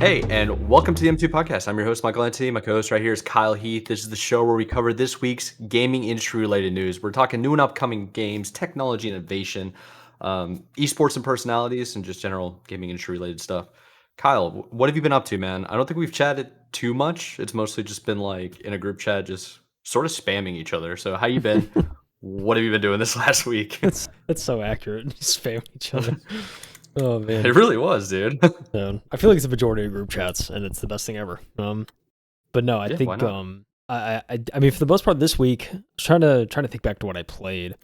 Hey, and welcome to the M2 Podcast. I'm your host, Michael Anthony. My co-host right here is Kyle Heath. This is the show where we cover this week's gaming industry-related news. We're talking new and upcoming games, technology, innovation, esports and personalities, and just general gaming industry-related stuff. Kyle, what have you been up to, man? I don't think we've chatted too much. It's mostly just been like in a group chat, just sort of spamming each other. So how you been? What have you been doing this last week? That's so accurate. Spam each other. Oh man, It really was, dude. I feel like it's a majority of group chats, and it's the best thing ever. But no, I Yeah, why think not? I mean, for the most part this week, I was trying to think back to what I played.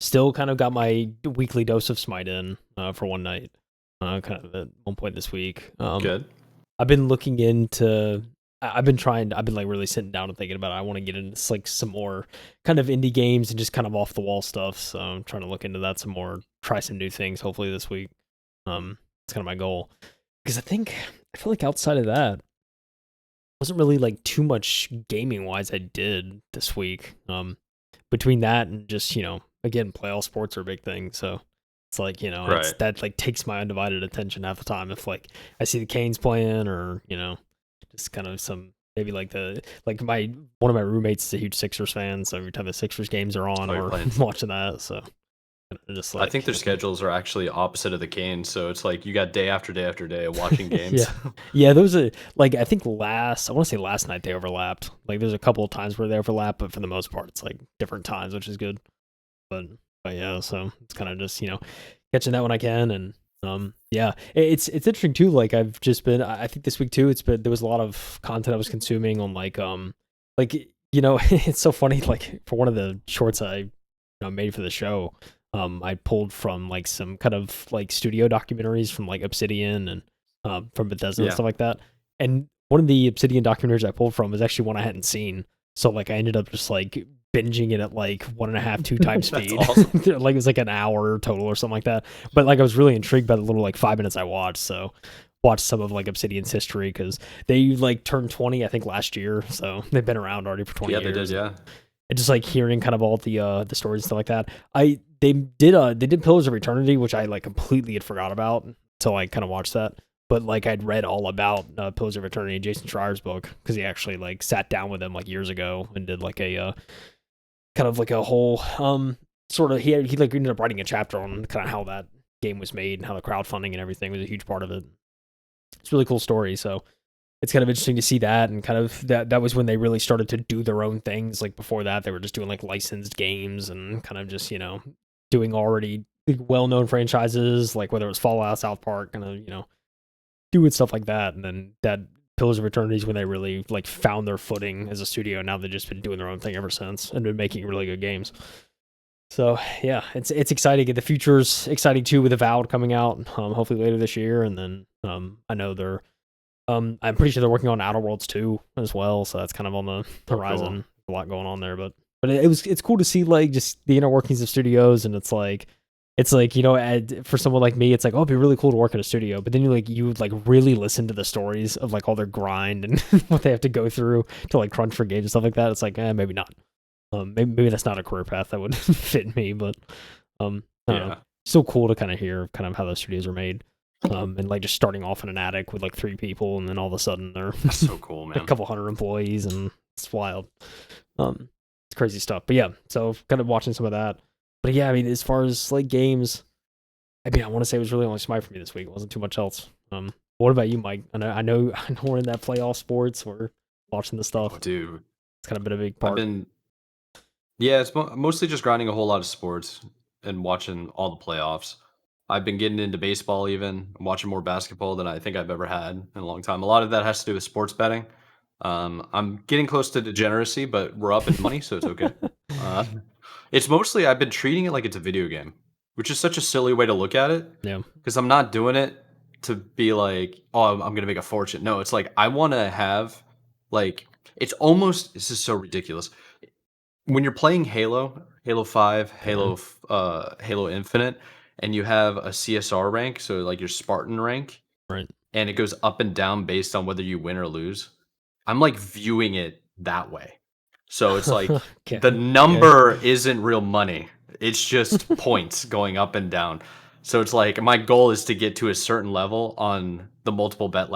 Still kind of got my weekly dose of Smite in for one night. Kind of at one point this week. Good. I've been looking into. I've been like really sitting down and thinking about it. I want to get into like some more kind of indie games and just kind of off the wall stuff. So I'm trying to look into that some more, try some new things hopefully this week. It's kind of my goal. Because I feel like outside of that, wasn't really like too much gaming wise I did this week. Between that and just, again, playoff sports are a big thing. So it's like, Right. that like takes my undivided attention half the time. If like I see the Canes playing or, just kind of some maybe like one of my roommates is a huge Sixers fan, so every time the Sixers games are on, Oh, you're we're playing. watching that. So just I like think their schedules are actually opposite of the Canes, so it's like you got day after day after day of watching games. yeah, those are like I think I want to say last night they overlapped. Like there's a couple of times where they overlap, but for the most part it's like different times, which is good. But yeah, so it's kind of just catching that when I can, and yeah, it's interesting too. Like I've just been, I think this week too, there was a lot of content I was consuming on like it's so funny. Like for one of the shorts I made for the show, I pulled from like some kind of like studio documentaries from like Obsidian and from Bethesda and Yeah. stuff like that. And one of the Obsidian documentaries I pulled from was actually one I hadn't seen. So like I ended up just like binging it at like 1.5, 2 times That's speed. awesome. Like it was like an hour total or something like that. But like I was really intrigued by the little like 5 minutes I watched. So watched some of like Obsidian's history because they like turned 20 I think last year. So they've been around already for 20 Yeah, years. they did, yeah. And just like hearing kind of all the stories and stuff like that. They did Pillars of Eternity, which I like completely had forgot about until I kind of watched that. But like I'd read all about Pillars of Eternity in Jason Schreier's book because he actually like sat down with him like years ago and did like a kind of like a whole sort of he like ended up writing a chapter on kind of how that game was made and how the crowdfunding and everything was a huge part of it. It's a really cool story. So it's kind of interesting to see that, and kind of that was when they really started to do their own things. Like before that, they were just doing like licensed games and kind of just doing already well-known franchises, like whether it was Fallout, South Park, kind of doing stuff like that. And then that Pillars of Eternity is when they really like found their footing as a studio. Now they've just been doing their own thing ever since and been making really good games. So yeah, it's exciting. The future's exciting too with Avowed coming out, hopefully later this year. And then I know they're I'm pretty sure they're working on Outer Worlds 2 as well, so that's kind of on the horizon. Cool. A lot going on there, but it's cool to see like just the inner workings of studios, and it's like for someone like me, it's like, oh, it'd be really cool to work at a studio. But then you would like really listen to the stories of like all their grind and what they have to go through to like crunch for games and stuff like that. It's like, maybe not. Maybe that's not a career path that would fit me, but I don't know. Still cool to kind of hear kind of how those studios are made. And like just starting off in an attic with like 3 people, and then all of a sudden they're That's so cool, man. a couple hundred employees, and it's wild. It's crazy stuff. But yeah, so kind of watching some of that. But yeah, I mean, as far as like games, I mean, I want to say it was really only Smite for me this week. It wasn't too much else. What about you, Mike? I know we're in that playoff sports. We're watching the stuff. Oh, dude, it's kind of been a big part. Yeah, it's mostly just grinding a whole lot of sports and watching all the playoffs. I've been getting into baseball even. I'm watching more basketball than I think I've ever had in a long time. A lot of that has to do with sports betting. I'm getting close to degeneracy, but we're up in money, so it's okay. It's mostly I've been treating it like it's a video game, which is such a silly way to look at it. Yeah. Because I'm not doing it to be like, oh, I'm going to make a fortune. No, it's like I want to have like this is so ridiculous. When you're playing Halo 5, Halo Infinite, and you have a CSR rank, so like your Spartan rank, Right. and it goes up and down based on whether you win or lose. I'm like viewing it that way. So it's like the number isn't real money. It's just points going up and down. So it's like my goal is to get to a certain level on the multiple betting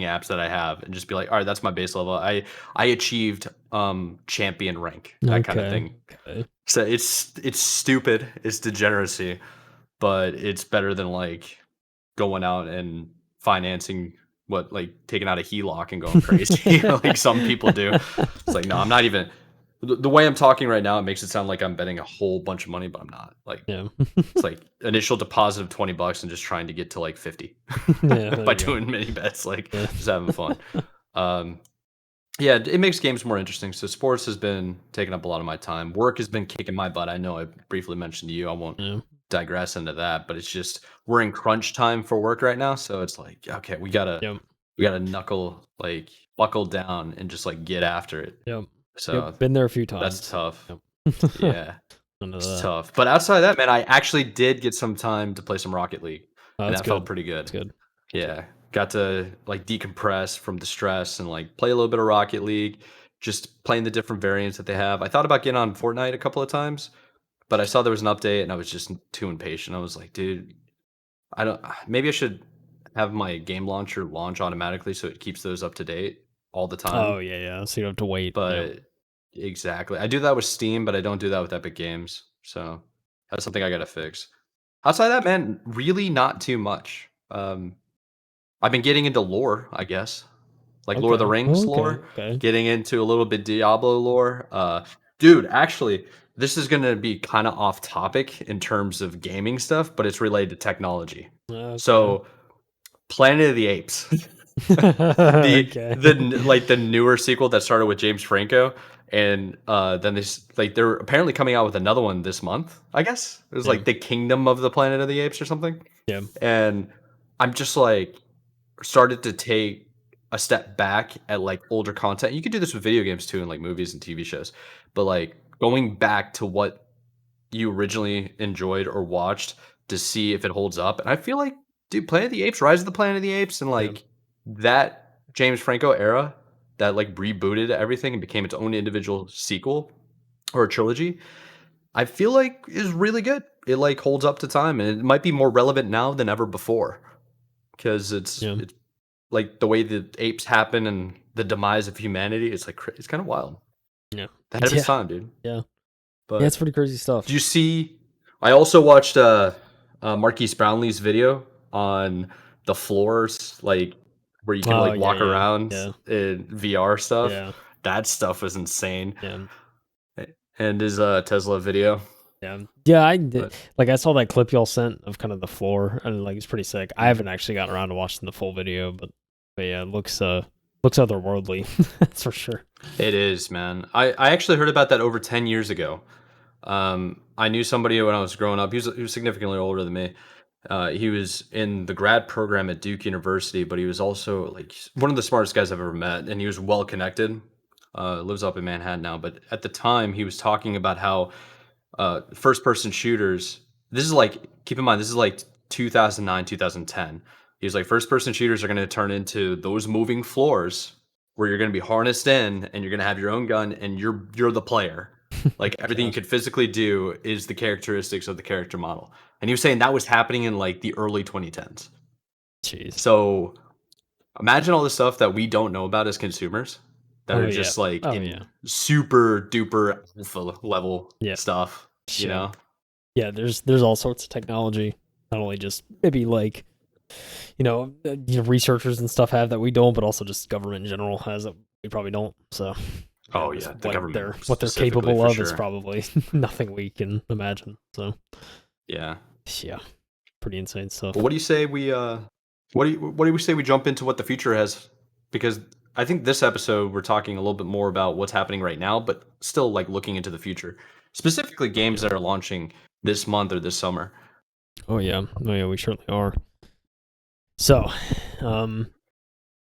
apps that I have, and just be like, all right, that's my base level. I achieved champion rank, that kind of Okay. thing. Okay. So it's stupid, it's degeneracy, but it's better than like going out and financing like taking out a HELOC and going crazy like some people do. It's like, no, I'm not even the way I'm talking right now, it makes it sound like I'm betting a whole bunch of money, but I'm not. Like Yeah. it's like initial deposit of $20 and just trying to get to like 50 Yeah. by doing mini bets, like Yeah. just having fun. Yeah, it makes games more interesting. So sports has been taking up a lot of my time. Work has been kicking my butt. I know I briefly mentioned to you. I won't Yeah. digress into that, but it's just we're in crunch time for work right now. So it's like, okay, we gotta Yep. buckle down and just like get after it. Yep. So Yep. Been there a few times. that's tough. Yep. Yeah, None of it's that. tough. But outside of that, man, I actually did get some time to play some Rocket League, Oh, and that's that felt good. pretty good. That's good. Yeah, got to like decompress from the stress and like play a little bit of Rocket League, just playing the different variants that they have. I thought about getting on Fortnite a couple of times, but I saw there was an update and I was just too impatient. I was like, dude, I don't. Maybe I should have my game launcher launch automatically so it keeps those up to date all the Oh time. yeah, yeah. So you don't have to wait. Yep. But exactly, I do that with Steam, but I don't do that with Epic Games. So that's something I gotta fix. Outside of that, man, really not too much. I've been getting into lore, I guess, like Lord of the Okay. Rings Okay. lore, Okay. getting into a little bit Diablo lore. Dude, actually, this is gonna be kind of off topic in terms of gaming stuff, but it's related to technology. Okay. So, Planet of the Apes, Okay. the newer sequel that started with James Franco, and then they're apparently coming out with another one this month. I guess it was Yeah. like the Kingdom of the Planet of the Apes or something. Yeah. And I'm just like started to take a step back at like older content. You could do this with video games too, and like movies and TV shows, but like going back to what you originally enjoyed or watched to see if it holds up. And I feel like, dude, Planet of the Apes, Rise of the Planet of the Apes, and Yeah. like that James Franco era that like rebooted everything and became its own individual sequel or a trilogy, I feel like is really good. It like holds up to time and it might be more relevant now than ever before because Yeah. it's like the way the apes happen and the demise of humanity. It's like it's kind of wild. Yeah. Ahead of its Yeah. time, dude. Yeah. Yeah. It's But pretty crazy stuff. do you see? I also watched Marquise Brownlee's video on the floors, like where you can Oh like yeah. walk Yeah. around Yeah. in VR stuff. Yeah. That stuff was insane. Yeah. And his Tesla video, Yeah. Yeah. I did. but Like I saw that clip y'all sent of kind of the floor, and like it's pretty sick. I haven't actually gotten around to watching the full video, but yeah, it looks otherworldly. That's for sure. it is, man. I actually heard about that over 10 years ago. I knew somebody when I was growing up. He was significantly older than me. He was in the grad program at Duke University, but he was also like one of the smartest guys I've ever met, and he was well connected. Lives up in Manhattan now, but at the time he was talking about how first person shooters. This is like keep in mind this is like 2009, 2010. He was like first person shooters are going to turn into those moving floors where you're going to be harnessed in and you're going to have your own gun and you're the player. Like everything Yeah. you could physically do is the characteristics of the character model. And he was saying that was happening in like the early 2010s. Jeez. So imagine all the stuff that we don't know about as consumers that Oh are yeah. just like Oh in yeah. super duper alpha level Yeah. stuff, you Yeah. know? Yeah. There's all sorts of technology. Not only just maybe like researchers and stuff have that we don't, but also just government in general has that we probably don't. So Oh just yeah, the government what they're specifically, capable for of is sure. probably nothing we can imagine. So Yeah. yeah, pretty insane stuff. Well, what do you say what do we say we jump into what the future has? Because I think this episode we're talking a little bit more about what's happening right now, but still like looking into the future. Specifically games Yeah. that are launching this month or this summer. Oh yeah, we certainly are. So,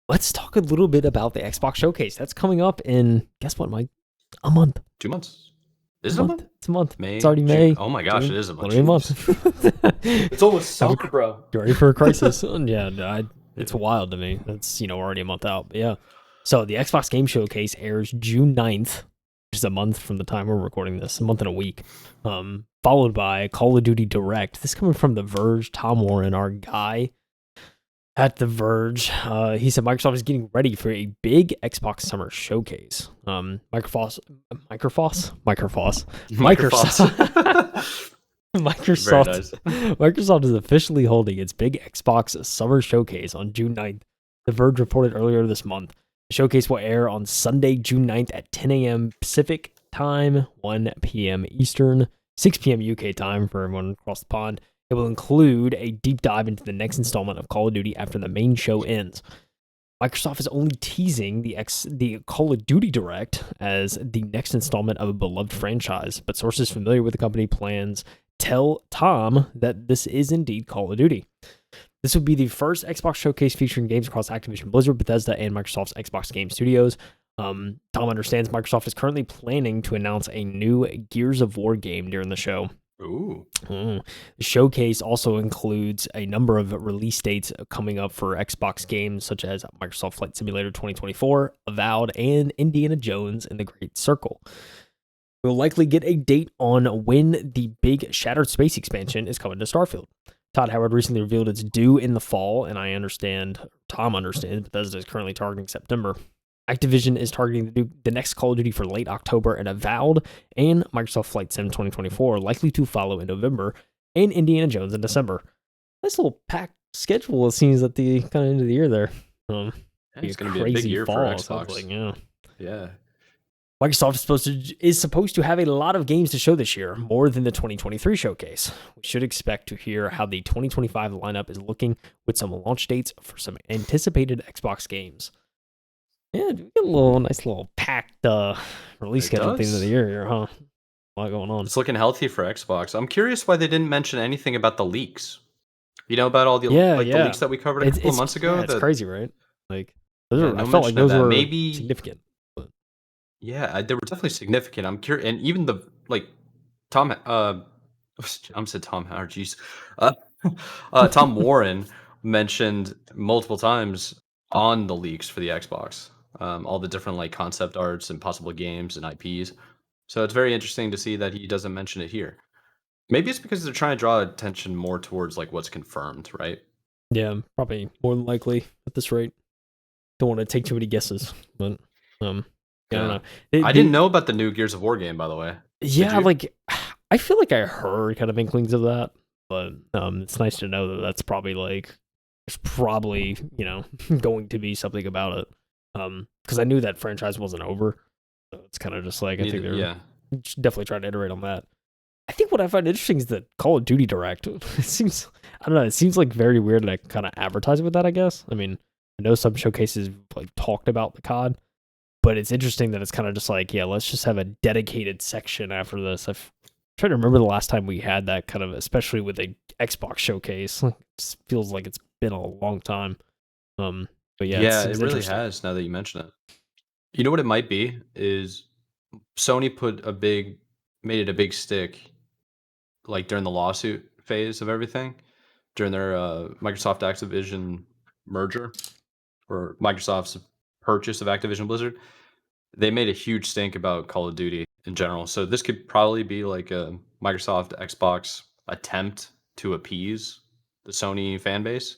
let's talk a little bit about the Xbox Showcase. That's coming up in guess what, Mike? A month. 2 months. Is it a month? It's a month. May, It's already June. May. Oh my gosh, it is a month. Literally a month. It's almost summer, bro. You ready for a crisis? Yeah, it's wild to me. That's already a month out. But yeah. So the Xbox Game Showcase airs June 9th, which is a month from the time we're recording this, a month and a week. followed by Call of Duty Direct. This coming from The Verge, Tom Warren, our guy at The Verge. He said Microsoft is getting ready for a big Xbox Summer Showcase. Microsoft Microsoft is officially holding its big Xbox Summer Showcase on June 9th. The Verge reported earlier this month. The showcase will air on Sunday, June 9th at 10 a.m. Pacific time, 1 p.m. Eastern, 6 p.m. UK time for everyone across the pond. It will include a deep dive into the next installment of Call of Duty after the main show ends. Microsoft is only teasing the Call of Duty Direct as the next installment of a beloved franchise, but sources familiar with the company plans tell Tom that this is indeed Call of Duty. This would be the first Xbox showcase featuring games across Activision Blizzard, Bethesda, and Microsoft's Xbox Game Studios. Tom understands Microsoft is currently planning to announce a new Gears of War game during the show. Ooh. The showcase also includes a number of release dates coming up for Xbox games such as Microsoft Flight Simulator 2024, Avowed, and Indiana Jones and the Great Circle. We'll likely get a date on when the big Shattered Space expansion is coming to Starfield. Todd Howard recently revealed it's due in the fall, and Tom understands, Bethesda is currently targeting September. Activision is targeting the next Call of Duty for late October, and Avowed and Microsoft Flight Sim 2024 are likely to follow in November, and Indiana Jones in December. Nice little packed schedule, it seems, at the kind of end of the year there. It's going to be a big year for Xbox. Like, yeah. Microsoft is supposed to have a lot of games to show this year, more than the 2023 showcase. We should expect to hear how the 2025 lineup is looking with some launch dates for some anticipated Xbox games. Yeah, we get a nice little packed release schedule at the end of the year here, huh? A lot going on. It's looking healthy for Xbox. I'm curious why they didn't mention anything about the leaks. You know about all the the leaks that we covered a couple of months ago? Yeah, it's crazy, right? Like, I felt like those were maybe significant. Yeah, they were definitely significant. I'm curious, and even the Tom. I said Tom Howard. Jeez, Tom Warren mentioned multiple times on the leaks for the Xbox, all the different concept arts and possible games and IPs. So it's very interesting to see that he doesn't mention it here. Maybe it's because they're trying to draw attention more towards what's confirmed, right? Yeah, probably more than likely at this rate. Don't want to take too many guesses, but I don't know. I didn't know about the new Gears of War game, by the way. Yeah, I feel like I heard kind of inklings of that, but it's nice to know that that's probably there's probably going to be something about it. Because I knew that franchise wasn't over, so it's kind of just I think they're definitely trying to iterate on that. I think what I find interesting is that Call of Duty Direct. It seems it seems very weird to kind of advertise with that. I guess. I mean, I know some showcases talked about the COD. But it's interesting that it's kind of just let's just have a dedicated section after this. I'm trying to remember the last time we had that kind of, especially with a Xbox showcase. It just feels like it's been a long time. But yeah, it really has. Now that you mention it, you know what it might be is Sony made it a big stick, during the lawsuit phase of everything, during their Microsoft Activision merger, or Microsoft's purchase of Activision Blizzard. They made a huge stink about Call of Duty in general. So this could probably be a Microsoft Xbox attempt to appease the Sony fan base.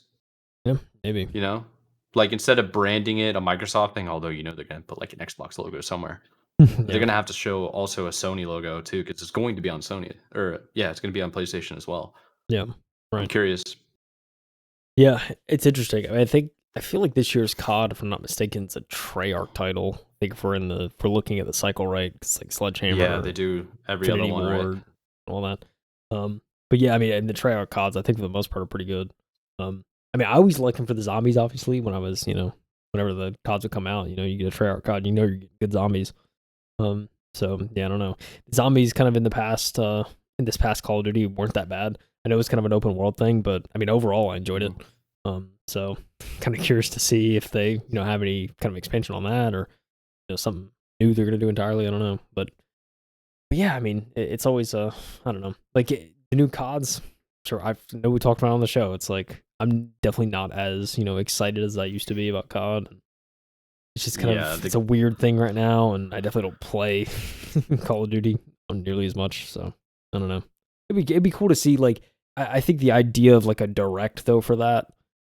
Yeah, maybe. Instead of branding it a Microsoft thing, although they're going to put an Xbox logo somewhere. They're going to have to show also a Sony logo too, because it's going to be on Sony. Or it's going to be on PlayStation as well. Yeah, right. I'm curious. Yeah, it's interesting. I mean, I feel like this year's COD, if I'm not mistaken, it's a Treyarch title. I think if we're looking at the cycle, right? It's Sledgehammer. Yeah, they do every other one, right? All that. But yeah, I mean, and the Treyarch CODs, I think for the most part, are pretty good. I mean, I always like them for the zombies. Obviously, when I was, whenever the CODs would come out, you get a Treyarch COD, you're getting good zombies. So yeah, I don't know. Zombies kind of in this past Call of Duty weren't that bad. I know it was kind of an open world thing, but I mean, overall, I enjoyed it. So kind of curious to see if they, have any kind of expansion on that, or something new they're gonna do entirely. I don't know, but yeah, I mean, it's always I don't know, the new CODs. Sure, I know we talked about it on the show. It's I'm definitely not as excited as I used to be about COD. It's just kind of it's a weird thing right now, and I definitely don't play Call of Duty nearly as much. So I don't know. it'd be cool to see. Like, I think the idea of like a direct though for that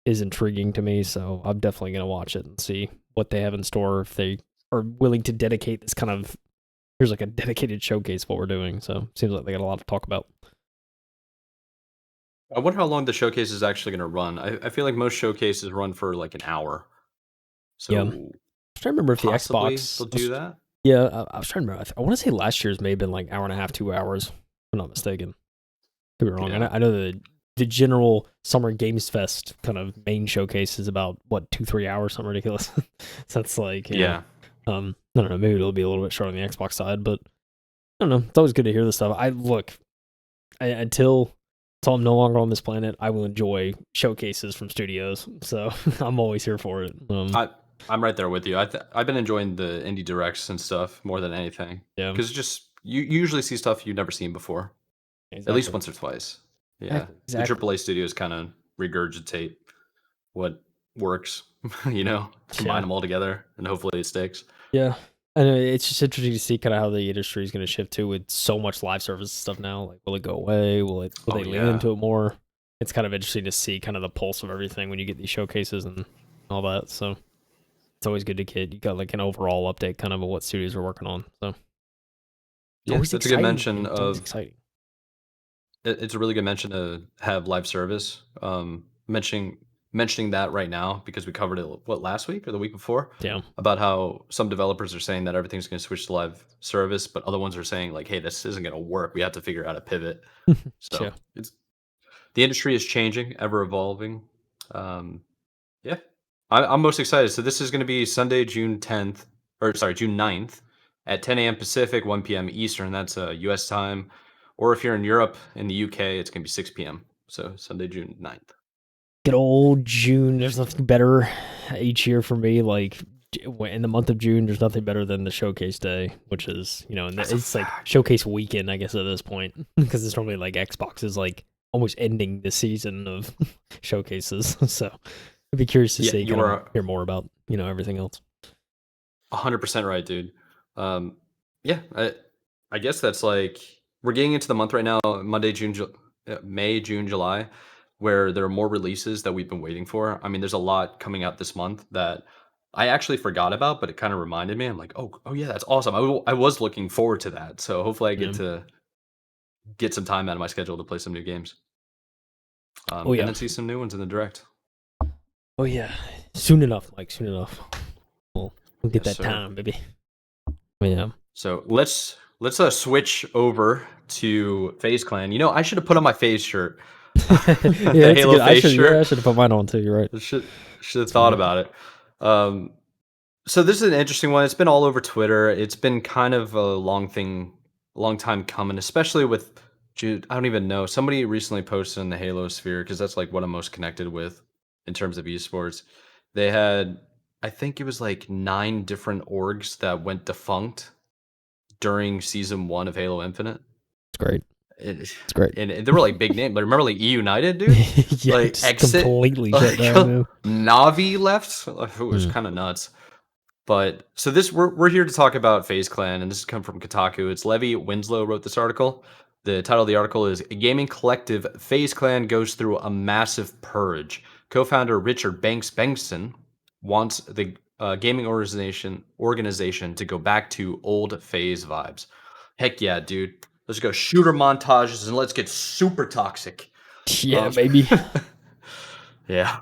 is intriguing to me. So I'm definitely gonna watch it and see what they have in store if they are willing to dedicate this kind of here's like a dedicated showcase of what we're doing. So seems like they got a lot to talk about. I wonder how long the showcase is actually going to run. I feel like most showcases run for like an hour, Yeah, I'm so trying to remember if the possibly Xbox. they'll do that. Yeah, I was trying to remember. I want to say last year's may have been like hour and a half, 2 hours. If I'm not mistaken. Could be wrong. Yeah. I know the general Summer Games Fest kind of main showcase is about what 2-3 hours, something ridiculous. So that's like Yeah. I don't know. Maybe it'll be a little bit short on the Xbox side, but I don't know. It's always good to hear this stuff. Until I'm no longer on this planet, I will enjoy showcases from studios. So I'm always here for it. I'm right there with you. I've been enjoying the indie directs and stuff more than anything Yeah, because just you usually see stuff you've never seen before, at least exactly. once or twice. Yeah, the Exactly. AAA studios kind of regurgitate what works, combine Yeah. them all together, and hopefully it sticks. Yeah. I know it's just interesting to see kind of how the industry is going to shift too with so much live service stuff now. Like, will it go away? Will Oh they lean yeah, into it more? It's kind of interesting to see kind of the pulse of everything when you get these showcases and all that. So it's always good to get you got like an overall update kind of what studios are working on. So it's yeah. always That's a good exciting. mention It's always of. exciting. It's a really good mention to have live service. Mentioning that right now because we covered it last week or the week before Yeah. about how some developers are saying that everything's going to switch to live service, but other ones are saying like, hey, this isn't going to work. We have to figure out a pivot. Yeah. So it's the industry is changing, ever evolving. Um, yeah, I'm most excited. So this is going to be Sunday, June 10th, or sorry, June 9th at 10 a.m. Pacific, 1 p.m. Eastern. That's US time. Or if you're in Europe, in the UK, it's going to be 6 p.m. So Sunday, June 9th. Good old June. There's nothing better each year for me. Like in the month of June, there's nothing better than the showcase day, which is and That's a it's like fact. showcase weekend, I guess, at this point, because it's normally like Xbox is like almost ending the season of showcases. So I'd be curious to Yeah, see you kind of are hear more about everything else. 100% right, dude. Um, yeah, I guess that's like we're getting into the month right now, May, June, July, where there are more releases that we've been waiting for. I mean, there's a lot coming out this month that I actually forgot about, but it kind of reminded me. I'm like, oh yeah, that's awesome. I was looking forward to that. So hopefully I get Yeah. to get some time out of my schedule to play some new games, Oh and yeah. then see some new ones in the direct. Oh yeah. Soon enough, Mike. Soon enough. We'll get Yes, that sir. time, baby. Yeah. So let's switch over to FaZe Clan. I should have put on my FaZe shirt, Yeah, the that's a Halo good. FaZe I shirt. should have put mine on too. You're right. I should have That's all thought right. about it. Um, so this is an interesting one. It's been all over Twitter. It's been kind of a long time coming, especially with Jude. I don't even know. Somebody recently posted in the Halo sphere because that's like what I'm most connected with in terms of esports. They had, I think it was like 9 different orgs that went defunct during season 1 of Halo Infinite. It's great. It, It's great. and they were like big names. Like remember like E United, dude? Yeah, Like just Exit, completely shut like down, man. Navi left. Like, it was Mm. kind of nuts. But so this we're here to talk about FaZe Clan, and this has come from Kotaku. It's Levi Winslow wrote this article. The title of the article is "Gaming Collective FaZe Clan Goes Through a Massive Purge." Co-founder Richard Bengston wants the gaming organization to go back to old FaZe vibes. Heck yeah, dude! Let's go shooter montages and let's get super toxic. Yeah, Um, baby. yeah.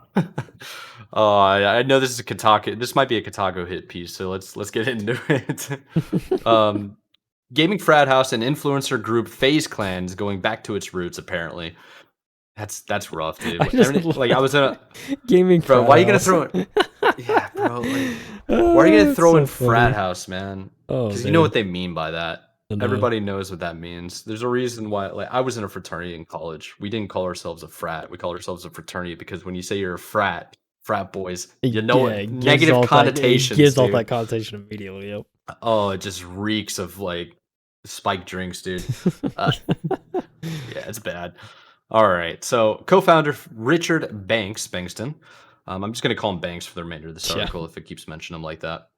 Oh, I know this is a Kotaku. This might be a Kotaku hit piece, so let's get into it. Gaming frat house and influencer group FaZe Clan is going back to its roots. Apparently, that's rough, dude. I just Like I was in a gaming bro. frat Why are you gonna house. throw it? Yeah, bro. Like, why are you gonna Oh, it's throw so in frat funny. house, man? Oh Because you know man, what they mean by that. I know. Everybody knows what that means. There's a reason why. Like I was in a fraternity in college. We didn't call ourselves a frat. We called ourselves a fraternity because when you say you're a frat boys, you know Yeah, what negative it connotations, gives all that dude. connotation immediately. Yep. Oh, it just reeks of like spiked drinks, dude. Uh, yeah, it's bad. All right. So co-founder Richard Bengston. I'm just gonna call him Banks for the remainder of this Yeah. article if it keeps mentioning him like that.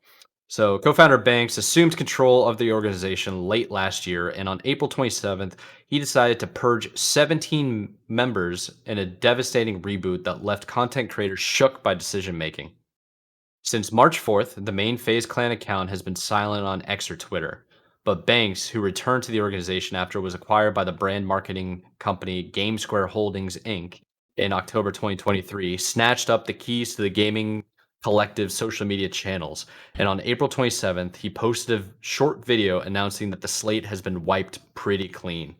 So, co-founder Banks assumed control of the organization late last year, and on April 27th, he decided to purge 17 members in a devastating reboot that left content creators shook by decision making. Since March 4th, the main FaZe Clan account has been silent on X or Twitter. But Banks, who returned to the organization after it was acquired by the brand marketing company GameSquare Holdings Inc. in October 2023, snatched up the keys to the gaming collective social media channels. And on April 27th, he posted a short video announcing that the slate has been wiped pretty clean.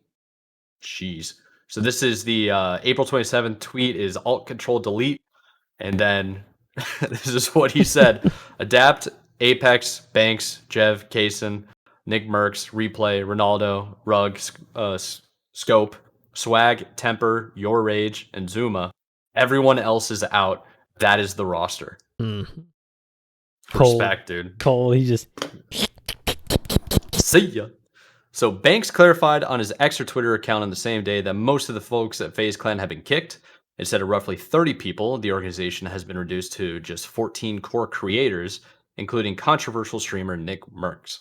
Jeez. So this is the April 27th tweet is Alt Control Delete. And then this is what he said: Adapt, Apex, Banks, Jev, Kaysen, Nick Merckx, Replay, Ronaldo, Rug, Scope, Swag, Temper, Your Rage, and Zuma. Everyone else is out. That is the roster. Respect, dude. Cole, he just see ya. So Banks clarified on his X or Twitter account on the same day that most of the folks at FaZe Clan have been kicked. Instead of roughly 30 people, the organization has been reduced to just 14 core creators, including controversial streamer Nick Merckx.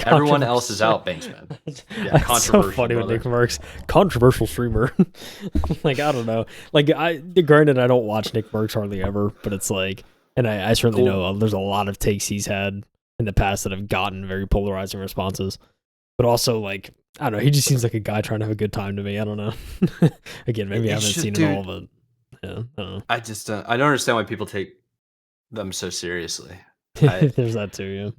Everyone else is out, Banksman. Yeah, that's so funny with Nick Merckx. Controversial streamer. Like, I don't know. Like, granted, I don't watch Nick Merckx hardly ever, but it's like, and I certainly know there's a lot of takes he's had in the past that have gotten very polarizing responses. But also, like, I don't know, he just seems like a guy trying to have a good time to me. I don't know. Again, maybe I haven't seen it all, but yeah, I don't know. I just I don't understand why people take them so seriously. There's that too, yeah.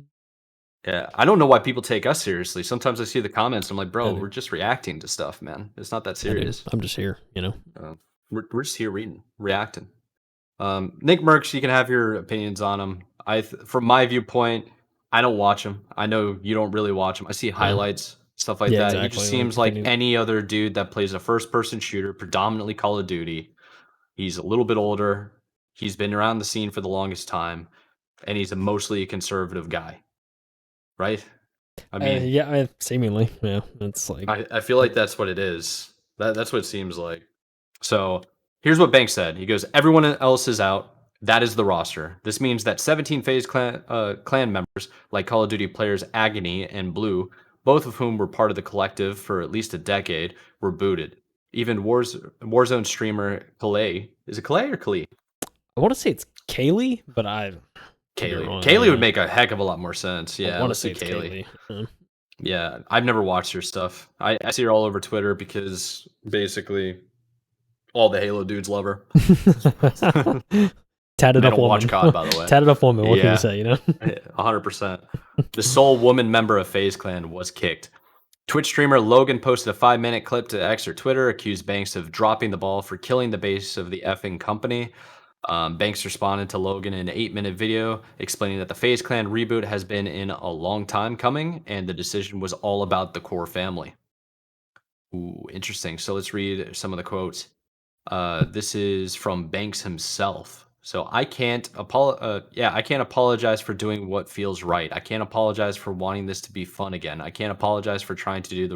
Yeah, I don't know why people take us seriously. Sometimes I see the comments, I'm like, bro, we're just reacting to stuff, man. It's not that serious. I'm just here, you know. We're just here reading, reacting. Nick Merckx, you can have your opinions on him. From my viewpoint, I don't watch him. I know you don't really watch him. I see highlights, stuff like that. Exactly. He just seems like any other dude that plays a first-person shooter, predominantly Call of Duty. He's a little bit older. He's been around the scene for the longest time, and he's mostly a conservative guy, right? I mean, yeah, seemingly, yeah. It's like I feel like that's what it is. That's what it seems like. So here's what Banks said. He goes, everyone else is out. That is the roster. This means that 17 FaZe Clan members, like Call of Duty players Agony and Blue, both of whom were part of the collective for at least a decade, were booted. Even Warzone streamer Kalei, is it Kalei or Kali? I want to say it's Kaylee, but Kaylee would make a heck of a lot more sense. Yeah, I want to say it's Kaylee. Yeah, I've never watched her stuff. I see her all over Twitter because basically all the Halo dudes love her. Tatted up woman. Watch COD, by the way. Tatted up woman. What can you say? You know, 100%. The sole woman member of FaZe Clan was kicked. Twitch streamer Logan posted a 5-minute clip to X or Twitter, accused Banks of dropping the ball for killing the base of the effing company. Banks responded to Logan in an 8-minute video explaining that the FaZe Clan reboot has been in a long time coming, and the decision was all about the core family. Ooh, interesting. So let's read some of the quotes. This is from Banks himself. So I can't apologize for doing what feels right. I can't apologize for wanting this to be fun again. I can't apologize for trying to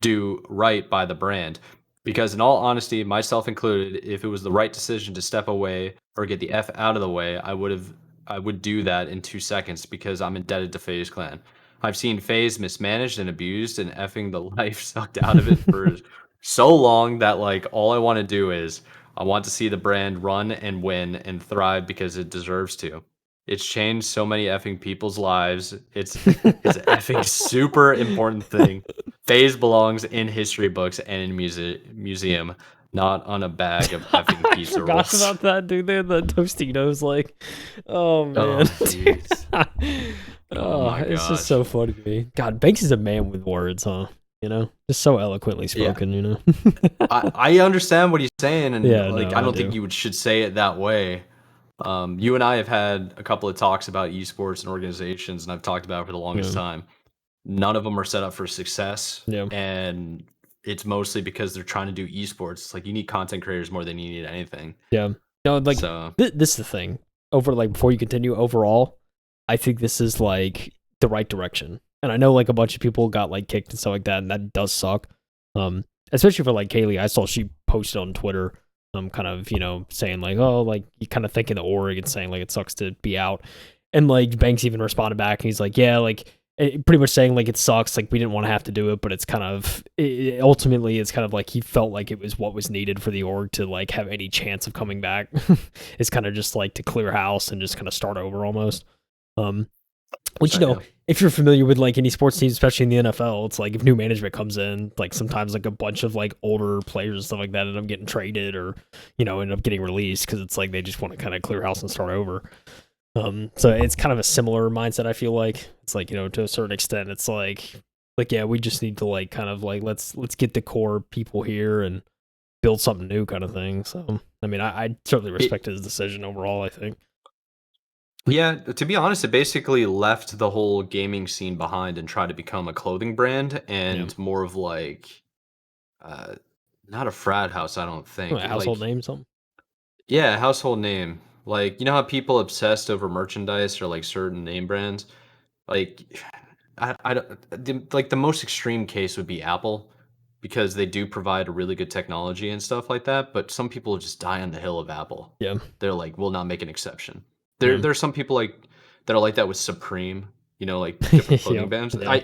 do right by the brand. Because in all honesty, myself included, if it was the right decision to step away or get the F out of the way, I would do that in 2 seconds because I'm indebted to FaZe Clan. I've seen FaZe mismanaged and abused and effing the life sucked out of it for so long that like all I want to do is I want to see the brand run and win and thrive because it deserves to. It's changed so many effing people's lives. It's an effing super important thing. FaZe belongs in history books and in museum, not on a bag of effing pizza rolls. I forgot about that, dude. They had the Tostitos, like, oh man. It's just so funny to me. God, Banks is a man with words, huh? You know, just so eloquently spoken. You know, I understand what he's saying, and I don't think you should say it that way. You and I have had a couple of talks about esports and organizations, and I've talked about it for the longest time. None of them are set up for success, and it's mostly because they're trying to do esports. It's like you need content creators more than you need anything. Yeah, no, like this is the thing. Before you continue, overall, I think this is like the right direction. And I know like a bunch of people got like kicked and stuff like that, and that does suck. Especially for like Kaylee, I saw she posted on Twitter, kind of, you know, saying like, oh, like you kind of thinking the org and saying like it sucks to be out. And like Banks even responded back, and he's like, yeah, like pretty much saying like it sucks, like we didn't want to have to do it, but it's kind of ultimately it's kind of like he felt like it was what was needed for the org to like have any chance of coming back. It's kind of just like to clear house and just kind of start over almost. Which, you know, if you're familiar with like any sports teams, especially in the NFL, it's like if new management comes in, like sometimes like a bunch of like older players and stuff like that end up getting traded or, you know, end up getting released because it's like they just want to kind of clear house and start over. So it's kind of a similar mindset. I feel like it's like, you know, to a certain extent, it's like yeah, we just need to like kind of like let's get the core people here and build something new, kind of thing. So I mean, I certainly respect his decision overall, I think. Yeah, to be honest, it basically left the whole gaming scene behind and tried to become a clothing brand Yeah, and more of like, uh, not a frat house, I don't think. a household Like, name, something. yeah, household name. Like, you know how people obsessed over merchandise or like certain name brands? Like, I don't, like the most extreme case would be Apple because they do provide a really good technology and stuff like that. But some people just die on the hill of Apple. Yeah, They're like, will not make an exception. yeah, There's some people like that are like that with Supreme, you know, like different clothing yep, brands. yeah.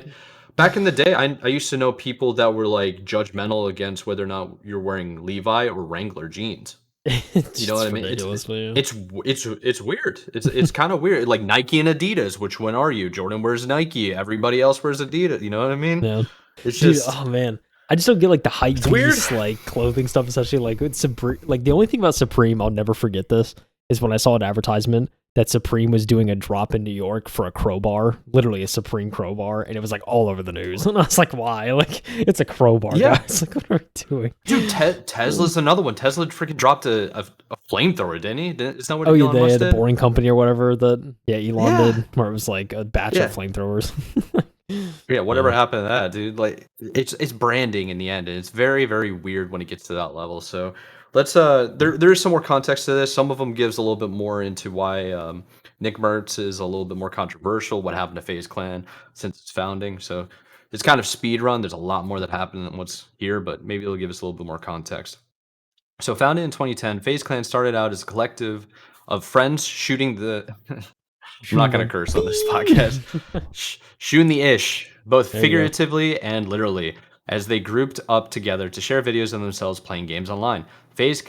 Back in the day, I used to know people that were like judgmental against whether or not you're wearing Levi or Wrangler jeans. It's You know what I just mean? ridiculous, man. It's weird. It's kind of weird. Like Nike and Adidas. Which one are you? Jordan wears Nike. Everybody else wears Adidas. You know what I mean? Yeah, It's dude. just Oh man, I just don't get like the hype it's weird. beast like clothing stuff, especially like with Supreme. Like the only thing about Supreme, I'll never forget this, is when I saw an advertisement that Supreme was doing a drop in New York for a crowbar, literally a Supreme crowbar, and it was like all over the news. And I was like, why? Like it's a crowbar, Yeah, guys. Like what are we doing? dude. Tesla's another one. Tesla freaking dropped a flamethrower, didn't he? Isn't that what Oh yeah, Elon Musk the did? Boring Company or whatever that Elon Yeah, did, where it was like a batch of yeah. flamethrowers. Yeah, whatever Yeah, happened to that, dude? Like, it's branding in the end, and it's very, very weird when it gets to that level. So let's there is some more context to this. Some of them gives a little bit more into why Nick Mertz is a little bit more controversial. What happened to FaZe Clan since its founding? So it's kind of speed run. There's a lot more that happened than what's here, but maybe it'll give us a little bit more context. So founded in 2010, FaZe Clan started out as a collective of friends shooting the I'm not shooting gonna the curse on this podcast. beam. Shooing the ish, both There you go. figuratively and literally, as they grouped up together to share videos of themselves playing games online. FaZe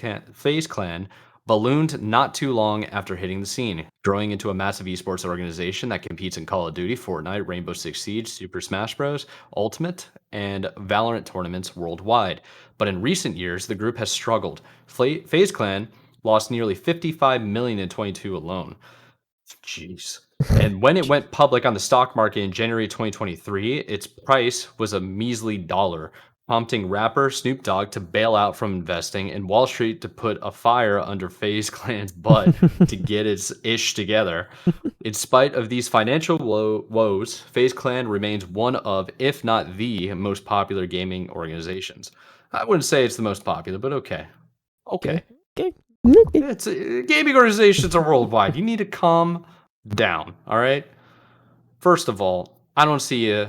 Clan ballooned not too long after hitting the scene, growing into a massive esports organization that competes in Call of Duty, Fortnite, Rainbow Six Siege, Super Smash Bros., Ultimate, and Valorant tournaments worldwide. But in recent years, the group has struggled. FaZe Clan lost nearly 55 million in 22 alone. Jeez. And when it went public on the stock market in January 2023, its price was a measly dollar, prompting rapper Snoop Dogg to bail out from investing and Wall Street to put a fire under FaZe Clan's butt to get its ish together. In spite of these financial woes, FaZe Clan remains one of, if not the most popular gaming organizations. I wouldn't say it's the most popular, but okay. Okay. Okay. Okay. Okay. It's gaming organizations are worldwide. You need to calm down. All right. First of all, I don't see you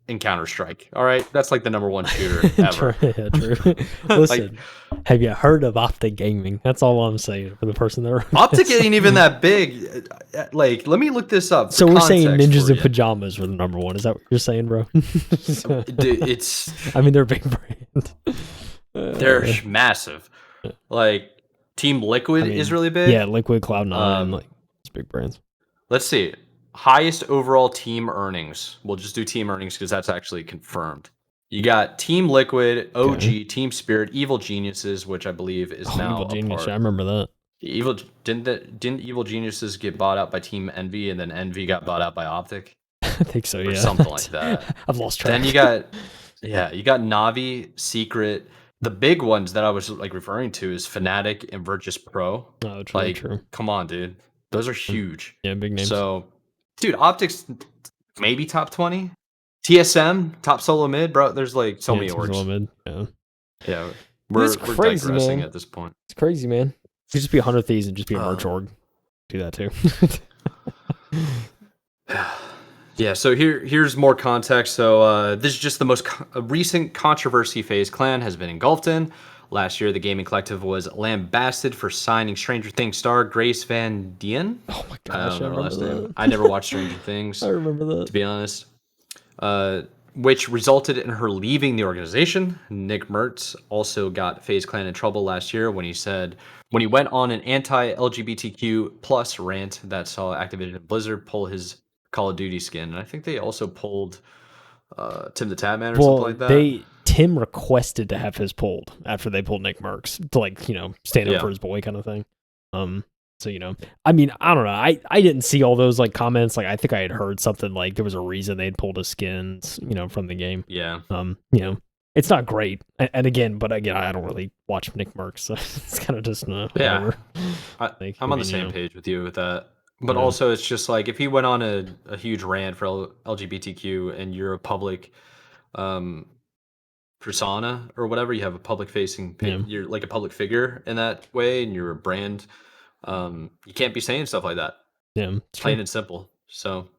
in Counter Strike. All right, that's like the number one shooter True. ever. Yeah, true. Like Listen, have you heard of Optic Gaming? That's all I'm saying for the person that wrote Optic this. ain't even that big. Like, let me look this up for So we're saying context ninjas for in you. pajamas were the number one. Is that what you're saying, bro? Dude, it's I mean, they're a big brand. they're massive. Like Team I Liquid is mean, really yeah, big. Liquid, Cloud9, Um, like it's big brands. let's see. Highest overall team earnings. We'll just do team earnings because that's actually confirmed. You got Team Liquid, Okay. OG, Team Spirit, Evil Geniuses, which I believe is Oh, now Evil a Genius. I part. remember that. Evil didn't Evil Geniuses get bought out by Team Envy, and then Envy got bought out by Optic I think so. or Yeah. something like that. I've lost track. Then you got you got Navi, Secret. The big ones that I was like referring to is Fnatic and Virtus Pro. Oh, true. Like, True. come on, dude, those are huge. Yeah, big names. So, dude, Optics maybe top 20. TSM top solo mid, bro. There's like so Yeah, many it's orgs. limited. Yeah. Yeah, It's we're crazy, digressing man. at this point. It's crazy, man. You could just be 100 Thieves and just be a merch Uh, org. Do that too. Yeah, so here's more context. So this is just the most recent controversy FaZe Clan has been engulfed in. Last year, the gaming collective was lambasted for signing Stranger Things star Grace Van Dien. Oh my I gosh, don't I know her last remember name. that. I never watched Stranger Things, I remember that. to be honest. Which resulted in her leaving the organization. Nick Mertz also got FaZe Clan in trouble last year when he went on an anti-LGBTQ plus rant that saw Activision Blizzard pull his Call of Duty skin. And I think they also pulled Tim the Tatman or something like that. Tim requested to have his pulled after they pulled Nick Merckx to, like, you know, stand up for his boy kind of thing. So, you know, I mean, I don't know. I didn't see all those like comments. Like, I think I had heard something like there was a reason they'd pulled his skins, you know, from the game. Yeah. You know, it's not great. And again, I don't really watch Nick Merckx, so it's kind of just whatever. Like, I'm on the same page with you with that. But also, it's just like if he went on a huge rant for LGBTQ and you're a public persona or whatever, you have a public facing, you're like a public figure in that way, and you're a brand. You can't be saying stuff like that. Yeah, plain and simple. So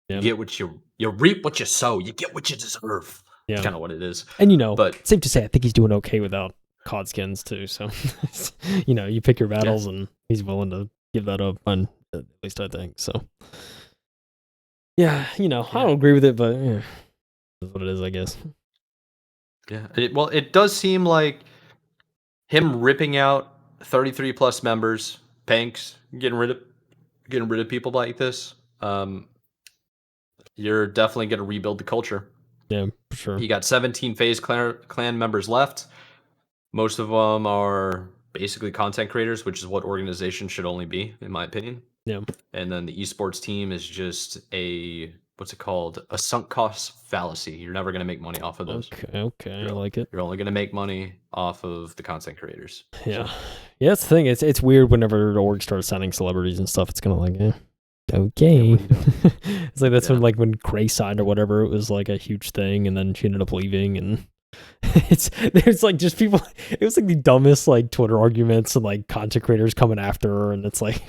you get what you reap what you sow. You get what you deserve. Yeah, kind of what it is. And you know, but safe to say, I think he's doing okay without COD skins too. So you know, you pick your battles, and he's willing to give that up. On at least I think so. Yeah, you know, I don't agree with it, but that's what it is, I guess. Yeah. It does seem like him ripping out 33 plus members, Panks, getting rid of people like this. You're definitely going to rebuild the culture. Yeah, for sure. You got 17 FaZe Clan members left. Most of them are basically content creators, which is what organizations should only be, in my opinion. Yeah. And then the esports team is just a sunk cost fallacy. You're never going to make money off of those. Okay, I like it. You're only going to make money off of the content creators. Yeah. Yeah, that's the thing. It's weird whenever the org starts signing celebrities and stuff. It's kind of like, okay. It's like that's when Gray signed or whatever, it was like a huge thing, and then she ended up leaving, and there's like just people. It was like the dumbest like Twitter arguments and like content creators coming after her, and it's like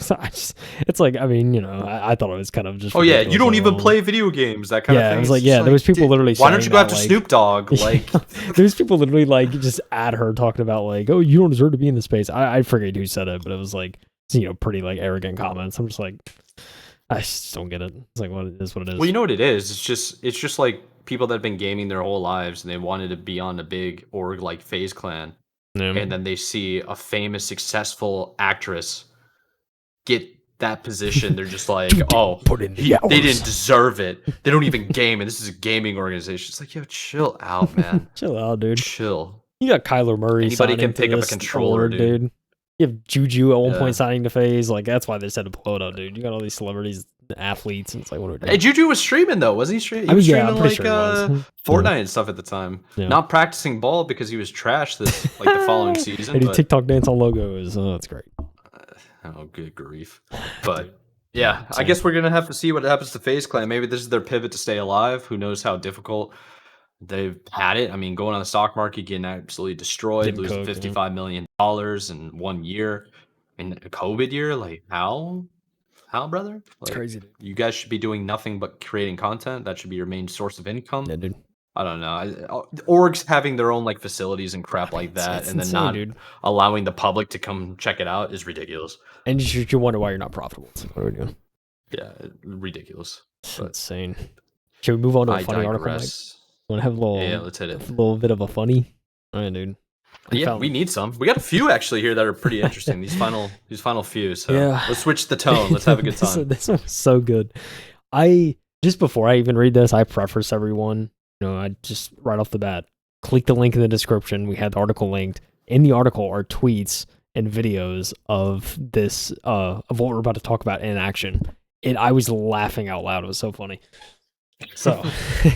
I mean, you know, I thought it was kind of just. Oh yeah, you don't even play video games, that kind of thing. Yeah, it was like there was people literally. Why don't you go after Snoop Dogg? Like, there's people literally like just at her talking about like, oh, you don't deserve to be in the space. I forget who said it, but it was like, you know, pretty like arrogant comments. I'm just like, I just don't get it. It's like, what it is. Well, you know what it is. It's just like people that have been gaming their whole lives and they wanted to be on a big org like FaZe Clan, and then they see a famous, successful actress get that position. They're just like, oh, they didn't deserve it. They don't even game, and this is a gaming organization. It's like, yo, chill out, man. Chill out, dude. Chill. You got Kyler Murray. Anybody can pick up a controller, dude. You have Juju at one point signing to FaZe. Like, that's why they said to blow it up, dude. You got all these celebrities, athletes, and it's like, what are we doing? Hey, Juju was streaming, though. Wasn't he streaming? He was streaming like Fortnite and stuff at the time. Yeah. Not practicing ball because he was trash the following season. And TikTok dance on logos. Oh, that's great. Oh, good grief. But, yeah, I guess we're going to have to see what happens to FaZe Clan. Maybe this is their pivot to stay alive. Who knows how difficult they've had it. I mean, going on the stock market, getting absolutely destroyed, losing $55 million in 1 year. In a COVID year, like, how, brother? Like, it's crazy, dude. You guys should be doing nothing but creating content. That should be your main source of income. Yeah, dude. I don't know. Orgs having their own like facilities and crap like that, and then not allowing the public to come check it out is ridiculous. And you wonder why you're not profitable. So what are we doing? Yeah, ridiculous. But insane. Should we move on to a funny article? Mike? Want to have a little? Let's hit it. A little bit of a funny. All right, dude. We need some. We got a few actually here that are pretty interesting. These final few. So let's switch the tone. Let's have a good time. This one's so good. Just before I even read this, I preface everyone. You know, I just right off the bat, click the link in the description. We had the article linked. In the article are tweets and videos of this of what we're about to talk about in action. And I was laughing out loud. It was so funny. So,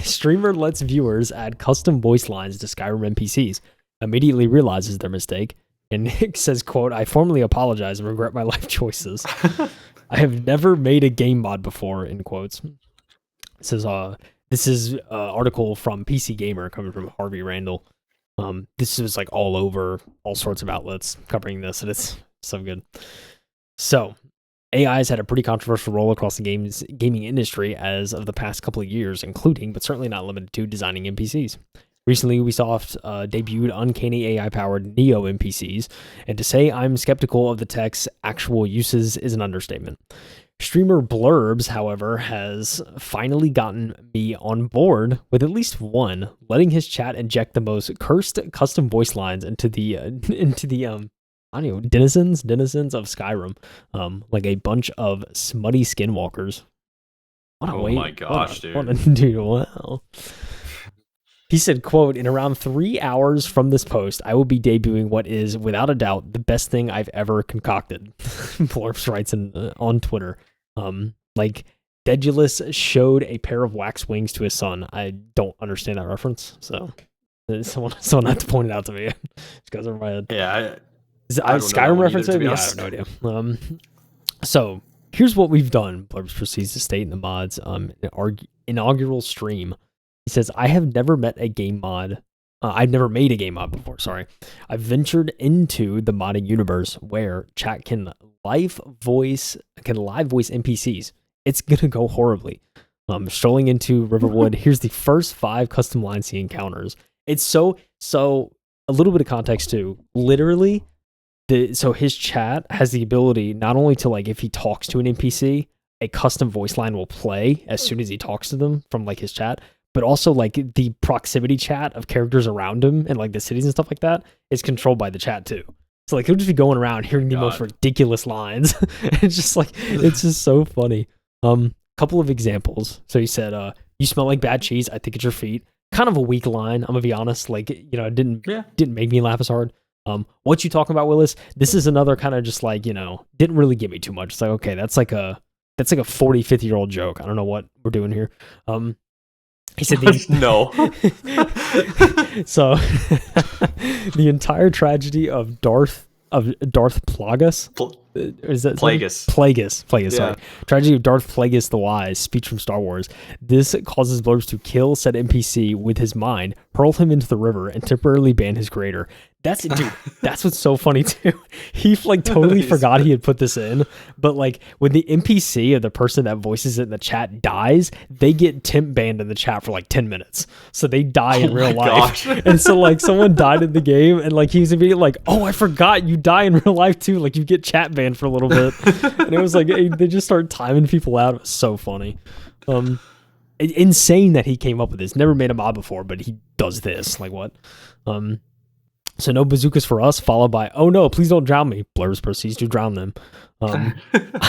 streamer lets viewers add custom voice lines to Skyrim NPCs, immediately realizes their mistake, and says, quote, I formally apologize and regret my life choices. I have never made a game mod before, in quotes. It says, this is an article from PC Gamer coming from Harvey Randall. This was like all over, all sorts of outlets covering this, and it's so good. So, AI has had a pretty controversial role across the gaming industry as of the past couple of years, including, but certainly not limited to, designing NPCs. Recently, Ubisoft debuted uncanny AI-powered Neo NPCs, and to say I'm skeptical of the tech's actual uses is an understatement. Streamer Blurbs, however, has finally gotten me on board with at least one, letting his chat inject the most cursed custom voice lines into the I don't know, denizens of Skyrim, like a bunch of smutty skinwalkers. What a Oh way! my gosh, dude! Wow. He said, quote, in around 3 hours from this post, I will be debuting what is, without a doubt, the best thing I've ever concocted. Blurbs writes on Twitter. Like, Dedulus showed a pair of wax wings to his son. I don't understand that reference, so someone had to point it out to me. Just goes over my head. Yeah, I Skyrim reference? Either, yeah, I have no idea. So, here's what we've done, Blurbs proceeds to state in the mod's inaugural stream. He says, I have never met a game mod. I've never made a game mod before, sorry. I've ventured into the modding universe where chat can live voice NPCs. It's going to go horribly. Strolling into Riverwood, here's the first 5 custom lines he encounters. It's so a little bit of context too. Literally, so his chat has the ability not only to, like, if he talks to an NPC, a custom voice line will play as soon as he talks to them from, like, his chat, but also, like, the proximity chat of characters around him and, like, the cities and stuff like that is controlled by the chat too. So, like, he'll just be going around hearing the most ridiculous lines. It's just like, it's just so funny. Couple of examples. So he said, you smell like bad cheese. I think it's your feet. Kind of a weak line. I'm gonna be honest. Like, you know, it didn't make me laugh as hard. What you talking about, Willis? This is another kind of just like, you know, didn't really give me too much. It's like, okay, that's like a 40, 50-year-old joke. I don't know what we're doing here. He said no. So the entire tragedy of Darth Plagueis. Is that Plagueis, sorry. Tragedy of Darth Plagueis the Wise, speech from Star Wars. This causes Blurbs to kill said NPC with his mind, hurl him into the river, and temporarily ban his creator. That's it, dude. That's what's so funny too. He like totally forgot he had put this in, but like when the NPC or the person that voices it in the chat dies, they get temp banned in the chat for like 10 minutes. So they die in real life. And so like someone died in the game, and like he was immediately like, "Oh, I forgot you die in real life too." Like you get chat banned for a little bit, and it was like they just start timing people out. It was so funny. Insane that he came up with this. Never made a mod before, but he does this. Like what? So no bazookas for us, followed by, oh no, please don't drown me. Blurbs proceeds to drown them. I'm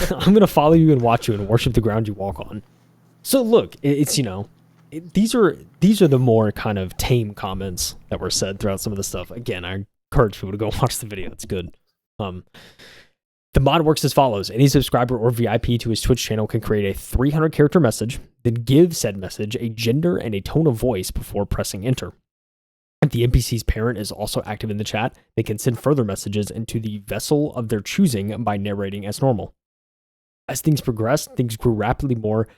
going to follow you and watch you and worship the ground you walk on. So look, it's, you know, these are the more kind of tame comments that were said throughout some of the stuff. Again, I encourage people to go watch the video. It's good. The mod works as follows. Any subscriber or VIP to his Twitch channel can create a 300-character message, then give said message a gender and a tone of voice before pressing enter. If the NPC's parent is also active in the chat, they can send further messages into the vessel of their choosing by narrating as normal. As things progressed, things grew rapidly more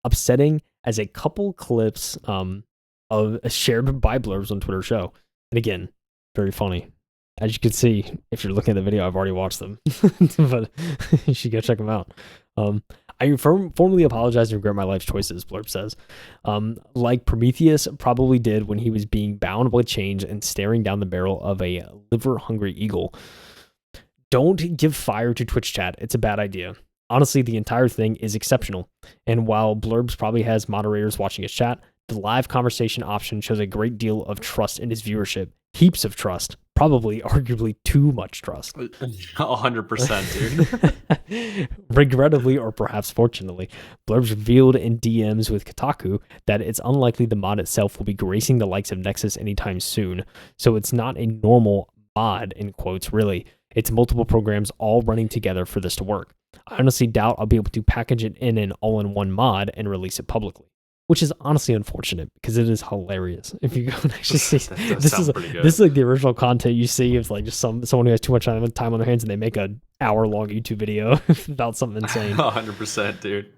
upsetting as a couple clips of shared by Blurbs on Twitter show. And again, very funny. As you can see, if you're looking at the video, I've already watched them, but you should go check them out. I formally apologize and regret my life's choices, Blurb says. Like Prometheus probably did when he was being bound by chains and staring down the barrel of a liver-hungry eagle. Don't give fire to Twitch chat. It's a bad idea. Honestly, the entire thing is exceptional. And while Blurbs probably has moderators watching his chat, the live conversation option shows a great deal of trust in his viewership. Heaps of trust. Probably, arguably, too much trust. 100%, dude. Regrettably, or perhaps fortunately, Blurbs revealed in DMs with Kotaku that it's unlikely the mod itself will be gracing the likes of Nexus anytime soon. So it's not a normal mod, in quotes, really. It's multiple programs all running together for this to work. I honestly doubt I'll be able to package it in an all-in-one mod and release it publicly. Which is honestly unfortunate because it is hilarious. If you go and actually see, this is like the original content you see of like just someone who has too much time on their hands and they make an hour-long YouTube video about something insane. 100%, dude.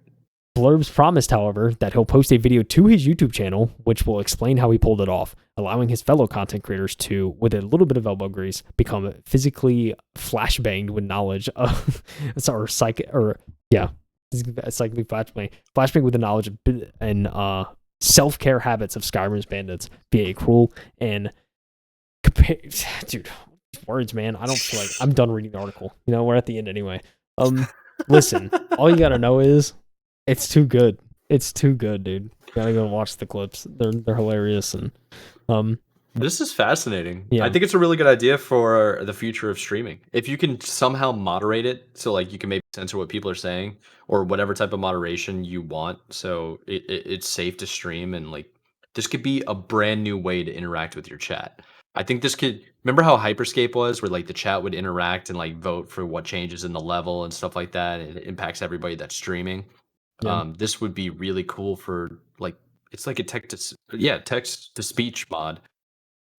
Blurbs promised, however, that he'll post a video to his YouTube channel, which will explain how he pulled it off, allowing his fellow content creators to, with a little bit of elbow grease, become physically flashbanged with knowledge of, flashbang with the knowledge of, and self-care habits of Skyrim's bandits via a cruel and dude, words, man. I don't feel like I'm done reading the article. We're at the end anyway. Listen, all you gotta know is it's too good. It's too good, dude. You gotta go watch the clips. They're hilarious and This is fascinating. Yeah. I think it's a really good idea for the future of streaming. If you can somehow moderate it, so like you can maybe censor what people are saying or whatever type of moderation you want, so it's safe to stream and like this could be a brand new way to interact with your chat. I think this could remember how Hyperscape was, where like the chat would interact and like vote for what changes in the level and stuff like that, and it impacts everybody that's streaming. Yeah. This would be really cool for like it's like a text to speech mod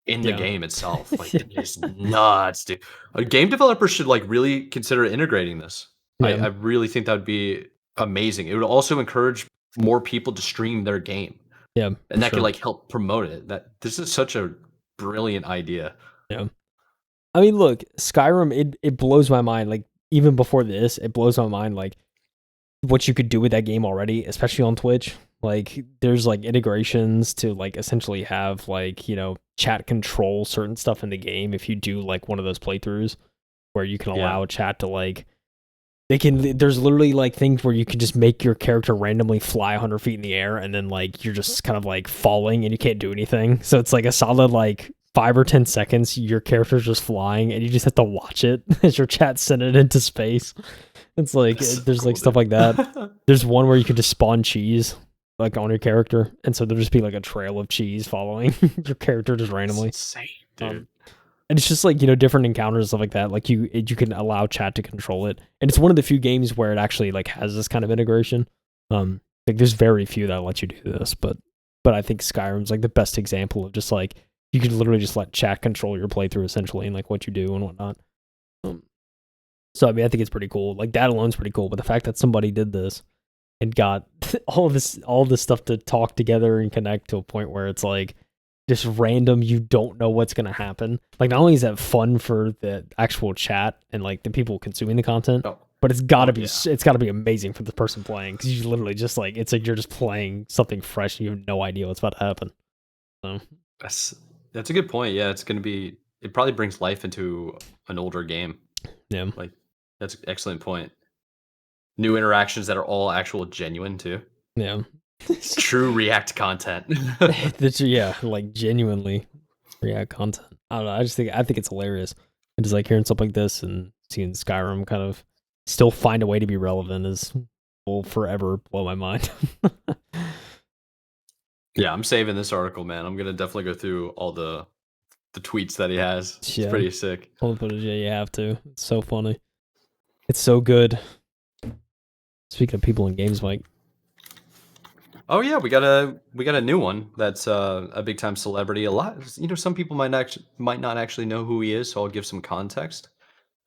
in the Yeah. game itself. Like it's nuts, dude. A game developer should like really consider integrating this. I Yeah. really think that would be amazing. It would also encourage more people to stream their game, Yeah. and that could Sure. like help promote it. That this is such a brilliant idea. Yeah. I mean, look, Skyrim, it blows my mind. Like, even before this, it blows my mind, like, what you could do with that game already, especially on Twitch. Like, there's, like, integrations to, like, essentially have, like, chat control certain stuff in the game if you do, like, one of those playthroughs where you can allow chat to, like, there's literally, like, things where you can just make your character randomly fly 100 feet in the air and then, like, you're just kind of, like, falling and you can't do anything. So it's, like, a solid, like, 5 or 10 seconds, your character's just flying, and you just have to watch it as your chat send it into space. It's like there's like stuff like that. There's one where you can just spawn cheese like on your character, and so there'll just be like a trail of cheese following your character just randomly. That's insane, dude. And it's just like different encounters and stuff like that. Like you can allow chat to control it, and it's one of the few games where it actually like has this kind of integration. Like there's very few that let you do this, but I think Skyrim's like the best example of just like you can literally just let chat control your playthrough essentially and like what you do and whatnot. So I mean, I think it's pretty cool. Like that alone's pretty cool, but the fact that somebody did this and got all this stuff to talk together and connect to a point where it's like just random, you don't know what's gonna happen. Like not only is that fun for the actual chat and like the people consuming the content, but it's gotta be it's gotta be amazing for the person playing because you literally just like it's like you're just playing something fresh and you have no idea what's about to happen. So that's a good point. Yeah, it's gonna be. It probably brings life into an older game. yeah, Like that's an excellent point. New interactions that are all actual genuine too. yeah. True React content. Yeah, like genuinely React content. I don't know. I think it's hilarious. And just like hearing stuff like this and seeing Skyrim kind of still find a way to be relevant will forever blow my mind. Yeah, I'm saving this article, man. I'm gonna definitely go through all the tweets that he has. It's pretty sick. All the footage, yeah, you have to. It's so funny. It's so good. Speaking of people in games, Mike. Oh yeah, we got a new one that's a big time celebrity. A lot, some people might not actually know who he is, so I'll give some context.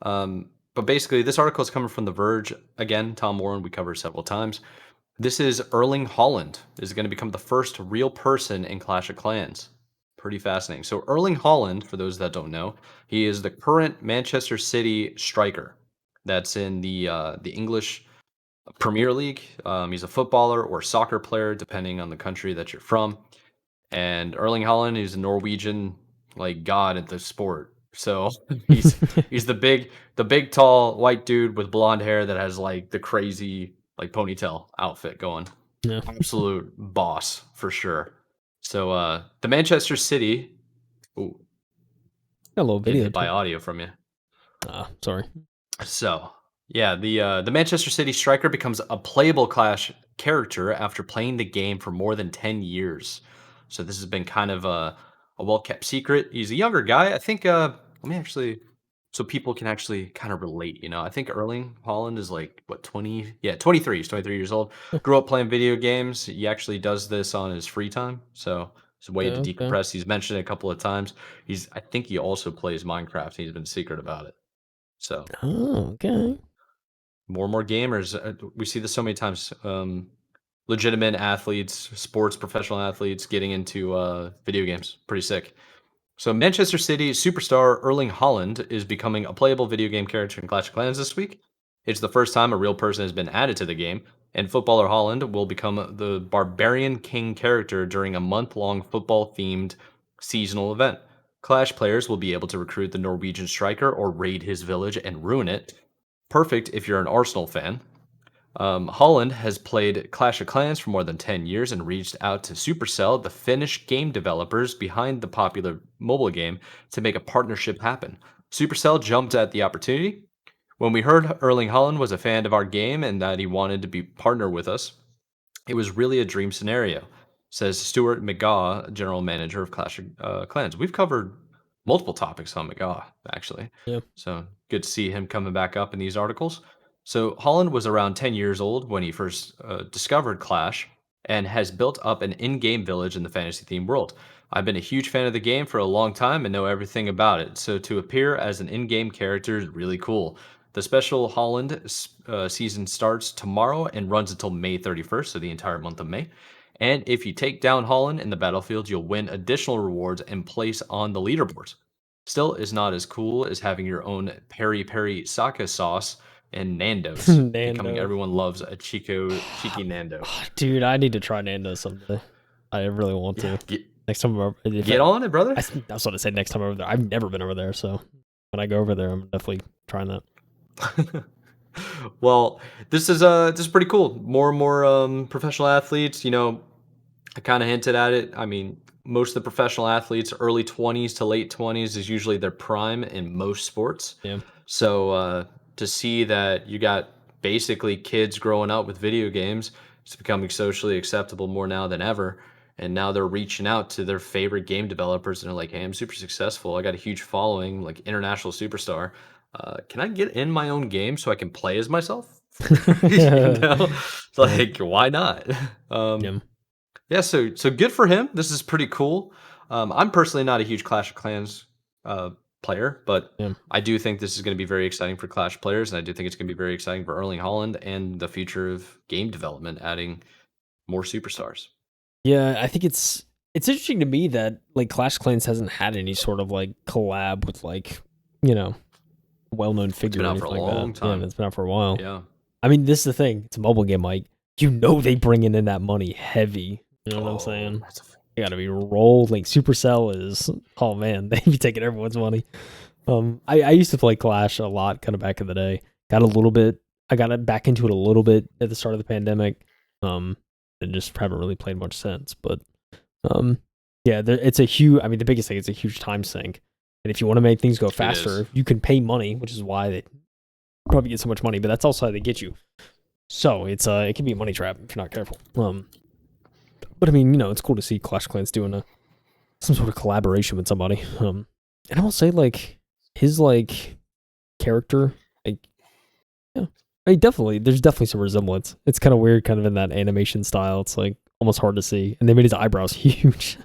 But basically, this article is coming from The Verge. Again, Tom Warren, we covered several times. This is Erling Haaland is going to become the first real person in Clash of Clans. Pretty fascinating. So Erling Haaland, for those that don't know, he is the current Manchester City striker. That's in the English Premier League. He's a footballer or soccer player, depending on the country that you're from. And Erling Haaland is a Norwegian like god at the sport. So he's the big tall white dude with blonde hair that has like the crazy like ponytail outfit going. Yeah. Absolute boss for sure. So the Manchester City. Ooh, Got a little video by audio from you. Sorry. So yeah, the Manchester City striker becomes a playable Clash character after playing the game for more than 10 years. So this has been kind of a well-kept secret. He's a younger guy. I think let me actually so people can actually kind of relate, I think Erling Haaland is like what 20? Yeah, 23. He's 23 years old. Grew up playing video games. He actually does this on his free time. So it's a way to decompress. He's mentioned it a couple of times. I think he also plays Minecraft. He's been secret about it. So okay. More and more gamers. We see this so many times. Legitimate athletes, sports professional athletes getting into video games. Pretty sick. So Manchester City superstar Erling Haaland is becoming a playable video game character in Clash of Clans this week. It's the first time a real person has been added to the game. And footballer Haaland will become the Barbarian King character during a month-long football-themed seasonal event. Clash players will be able to recruit the Norwegian striker or raid his village and ruin it. Perfect if you're an Arsenal fan. Holland has played Clash of Clans for more than 10 years and reached out to Supercell, the Finnish game developers behind the popular mobile game, to make a partnership happen. Supercell jumped at the opportunity. When we heard Erling Haaland was a fan of our game and that he wanted to be partner with us, it was really a dream scenario, says Stuart McGaw, general manager of Clash of Clans. We've covered multiple topics on McGaw, actually. Yeah. So good to see him coming back up in these articles. So Holland was around 10 years old when he first discovered Clash and has built up an in-game village in the fantasy themed world. I've been a huge fan of the game for a long time and know everything about it. So to appear as an in-game character is really cool. The special Holland season starts tomorrow and runs until May 31st, so the entire month of May. And if you take down Holland in the battlefield, you'll win additional rewards and place on the leaderboards. Still is not as cool as having your own peri peri sake sauce and Nando's. Becoming Nando. everyone loves a cheeky Nando. Dude, I need to try Nando someday. I really want to. Next time I'm over, Get on it, brother. I was going to say next time I'm over there. I've never been over there, so when I go over there, I'm definitely trying that. Well, this is pretty cool. More and more professional athletes. You know, I kind of hinted at it. I mean, most of the professional athletes, early 20s to late 20s, is usually their prime in most sports. Yeah. So to see that you got basically kids growing up with video games, it's becoming socially acceptable more now than ever. And now they're reaching out to their favorite game developers and they're like, hey, I'm super successful. I got a huge following, like international superstar. Can I get in my own game so I can play as myself? Like, why not? Yeah, so good for him. This is pretty cool. I'm personally not a huge Clash of Clans player, but I do think this is going to be very exciting for Clash players, and I do think it's going to be very exciting for Erling Haaland and the future of game development, adding more superstars. Yeah, I think it's interesting to me that like Clash of Clans hasn't had any sort of like collab with like, you know, well-known figure. It's been out for a long time. Yeah, it's been out for a while. Yeah. I mean, this is the thing. It's a mobile game, Mike. You know they bringing in that money heavy. You know what I'm saying? You gotta be rolling. Supercell is, oh man, they be taking everyone's money. I used to play Clash a lot, kind of back in the day. I got back into it a little bit at the start of the pandemic. And just haven't really played much since. But yeah, it's a huge. I mean, the biggest thing is a huge time sink. And if you want to make things go faster, you can pay money, which is why they probably get so much money. But that's also how they get you. So it can be a money trap if you're not careful. But I mean, you know, it's cool to see Clash of Clans doing some sort of collaboration with somebody. And I will say, like, his like character, like, yeah, I mean, there's definitely some resemblance. It's kind of weird, kind of in that animation style. It's like almost hard to see, and they made his eyebrows huge.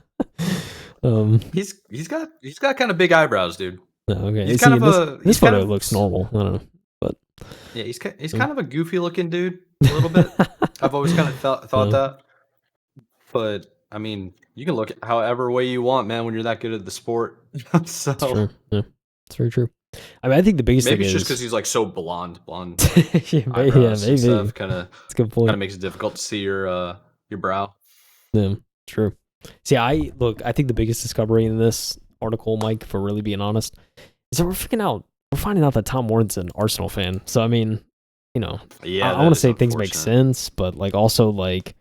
He's got kind of big eyebrows, dude. Okay, he's kind of this photo looks normal. I don't know, but yeah, he's kind of a goofy looking dude, a little bit. I've always kind of thought that. But I mean, you can look at however way you want, man, when you're that good at the sport. So that's true. Yeah, it's very true. I mean, I think the biggest thing it's is just because he's like so blonde. Yeah, maybe. Stuff kind of good point. Kind of makes it difficult to see your brow. Yeah, true. See, I think the biggest discovery in this article, Mike, if we're really being honest, is that we're finding out that Tom Warren's an Arsenal fan. So I mean, you know, yeah, I want to say things make sense, but like also like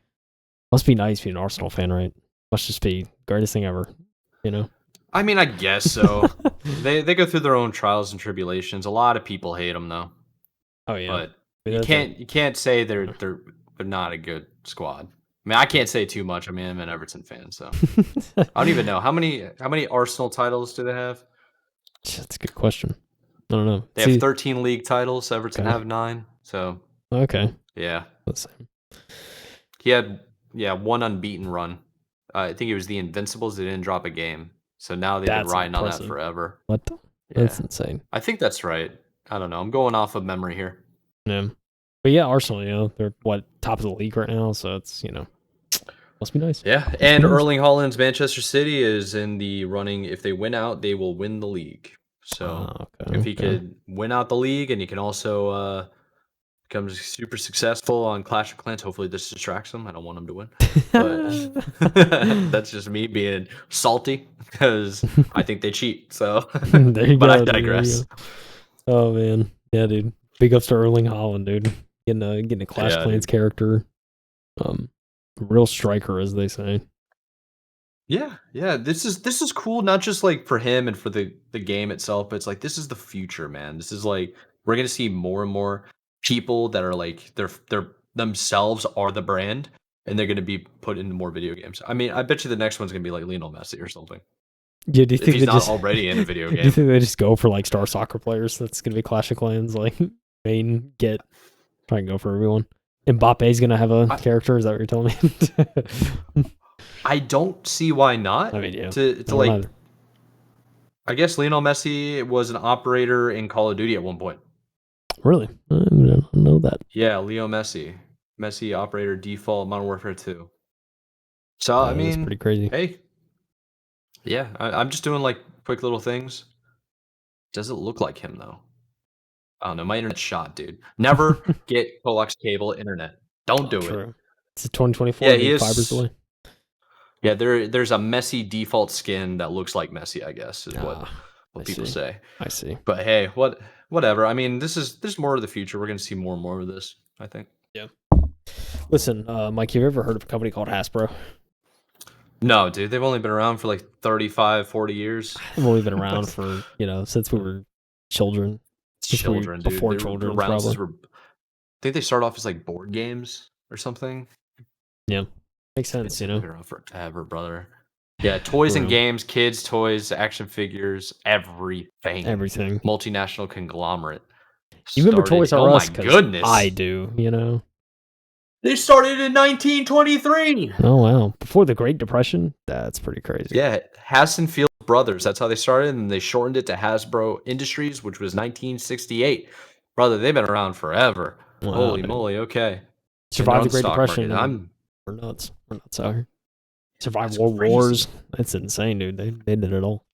must be nice being an Arsenal fan, right? Must just be greatest thing ever, you know? I mean, I guess so. they go through their own trials and tribulations. A lot of people hate them though. Oh yeah, but you can't say they're not a good squad. I mean, I can't say too much. I mean, I'm an Everton fan, so I don't even know how many Arsenal titles do they have. That's a good question. I don't know. They have 13 league titles. Everton have 9. So okay, yeah. Let's see. He had one unbeaten run. I think it was the Invincibles. They didn't drop a game, so now they've been riding on that forever. What? That's insane. I think that's right. I don't know. I'm going off of memory here. Yeah, but yeah, Arsenal. You know, they're top of the league right now, so it's must be nice. Yeah, and Erling Haaland's Manchester City is in the running. If they win out, they will win the league. So if he could win out the league, and you can also becomes super successful on Clash of Clans. Hopefully this distracts him. I don't want him to win. But that's just me being salty because I think they cheat. So, There you but go. I dude, there you digress. go. Oh man, yeah, dude. Big ups to Erling Haaland, dude. Getting a Clash Yeah, Clans dude. character. Real striker, as they say. Yeah, yeah. This is cool, not just like for him and for the game itself, but it's like this is the future, man. This is like we're gonna see more and more people that are like they're themselves are the brand, and they're gonna be put into more video games. I mean, I bet you the next one's gonna be like Lionel Messi or something. Yeah, do you If think he's they not just already in a video do you game. think they just go for like star soccer players? That's gonna be Clash of Clans, like main get. Try and go for everyone. Mbappe's gonna have a character. Is that what you're telling me? I don't see why not. I mean, yeah. To No, like, neither. I guess Lionel Messi was an operator in Call of Duty at one point. Really? I don't know that. Yeah, Leo Messi. Messi operator default Modern Warfare 2. So I That's mean, pretty crazy. hey, yeah, I'm just doing like quick little things. Does it look like him though? I don't know. My internet's shot, dude. Never get coax cable internet. Don't do it. True. It's 2024. Yeah, Dude, he is. Fibers away. Yeah, there's a Messi default skin that looks like Messi, I guess, is what people say. I see. But hey, whatever. I mean, there's more of the future. We're gonna see more and more of this, I think. Yeah. Listen, Mike, you ever heard of a company called Hasbro? No, dude, they've only been around for like 35, 40 years. They've only been around for, since we were children. Children, dude. Before They were children, around probably. since I think they started off as like board games or something. Yeah. Makes sense, They've been around forever, brother. Yeah, toys and games, kids, toys, action figures, everything. Everything. Multinational conglomerate. You remember Toys R Us? Oh my goodness. I do, They started in 1923. Oh, wow. Before the Great Depression? That's pretty crazy. Yeah, Hassenfield Brothers. That's how they started, and they shortened it to Hasbro Industries, which was 1968. Brother, they've been around forever. Wow, Holy dude. moly, okay. Survived the Great stock Depression. market. We're nuts. We're nuts out here. Survived World Wars. That's insane, dude. They did it all.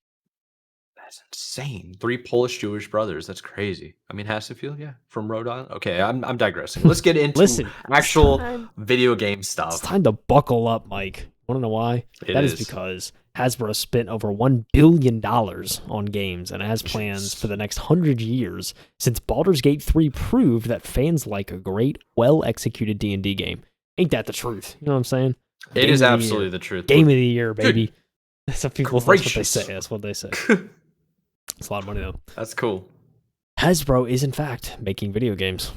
That's insane. 3 Polish Jewish brothers. That's crazy. I mean, Hassenfield, yeah, from Rhode Island. Okay, I'm digressing. Let's get into actual video game stuff. It's time to buckle up, Mike. Want to know why? That is because Hasbro spent over $1 billion on games and has plans for the next 100 years since Baldur's Gate 3 proved that fans like a great, well-executed D&D game. Ain't that the truth? You know what I'm saying? It is absolutely the truth. Game of the year, baby. Some people, that's what they say. That's what they say. It's a lot of money, though. That's cool. Hasbro is, in fact, making video games.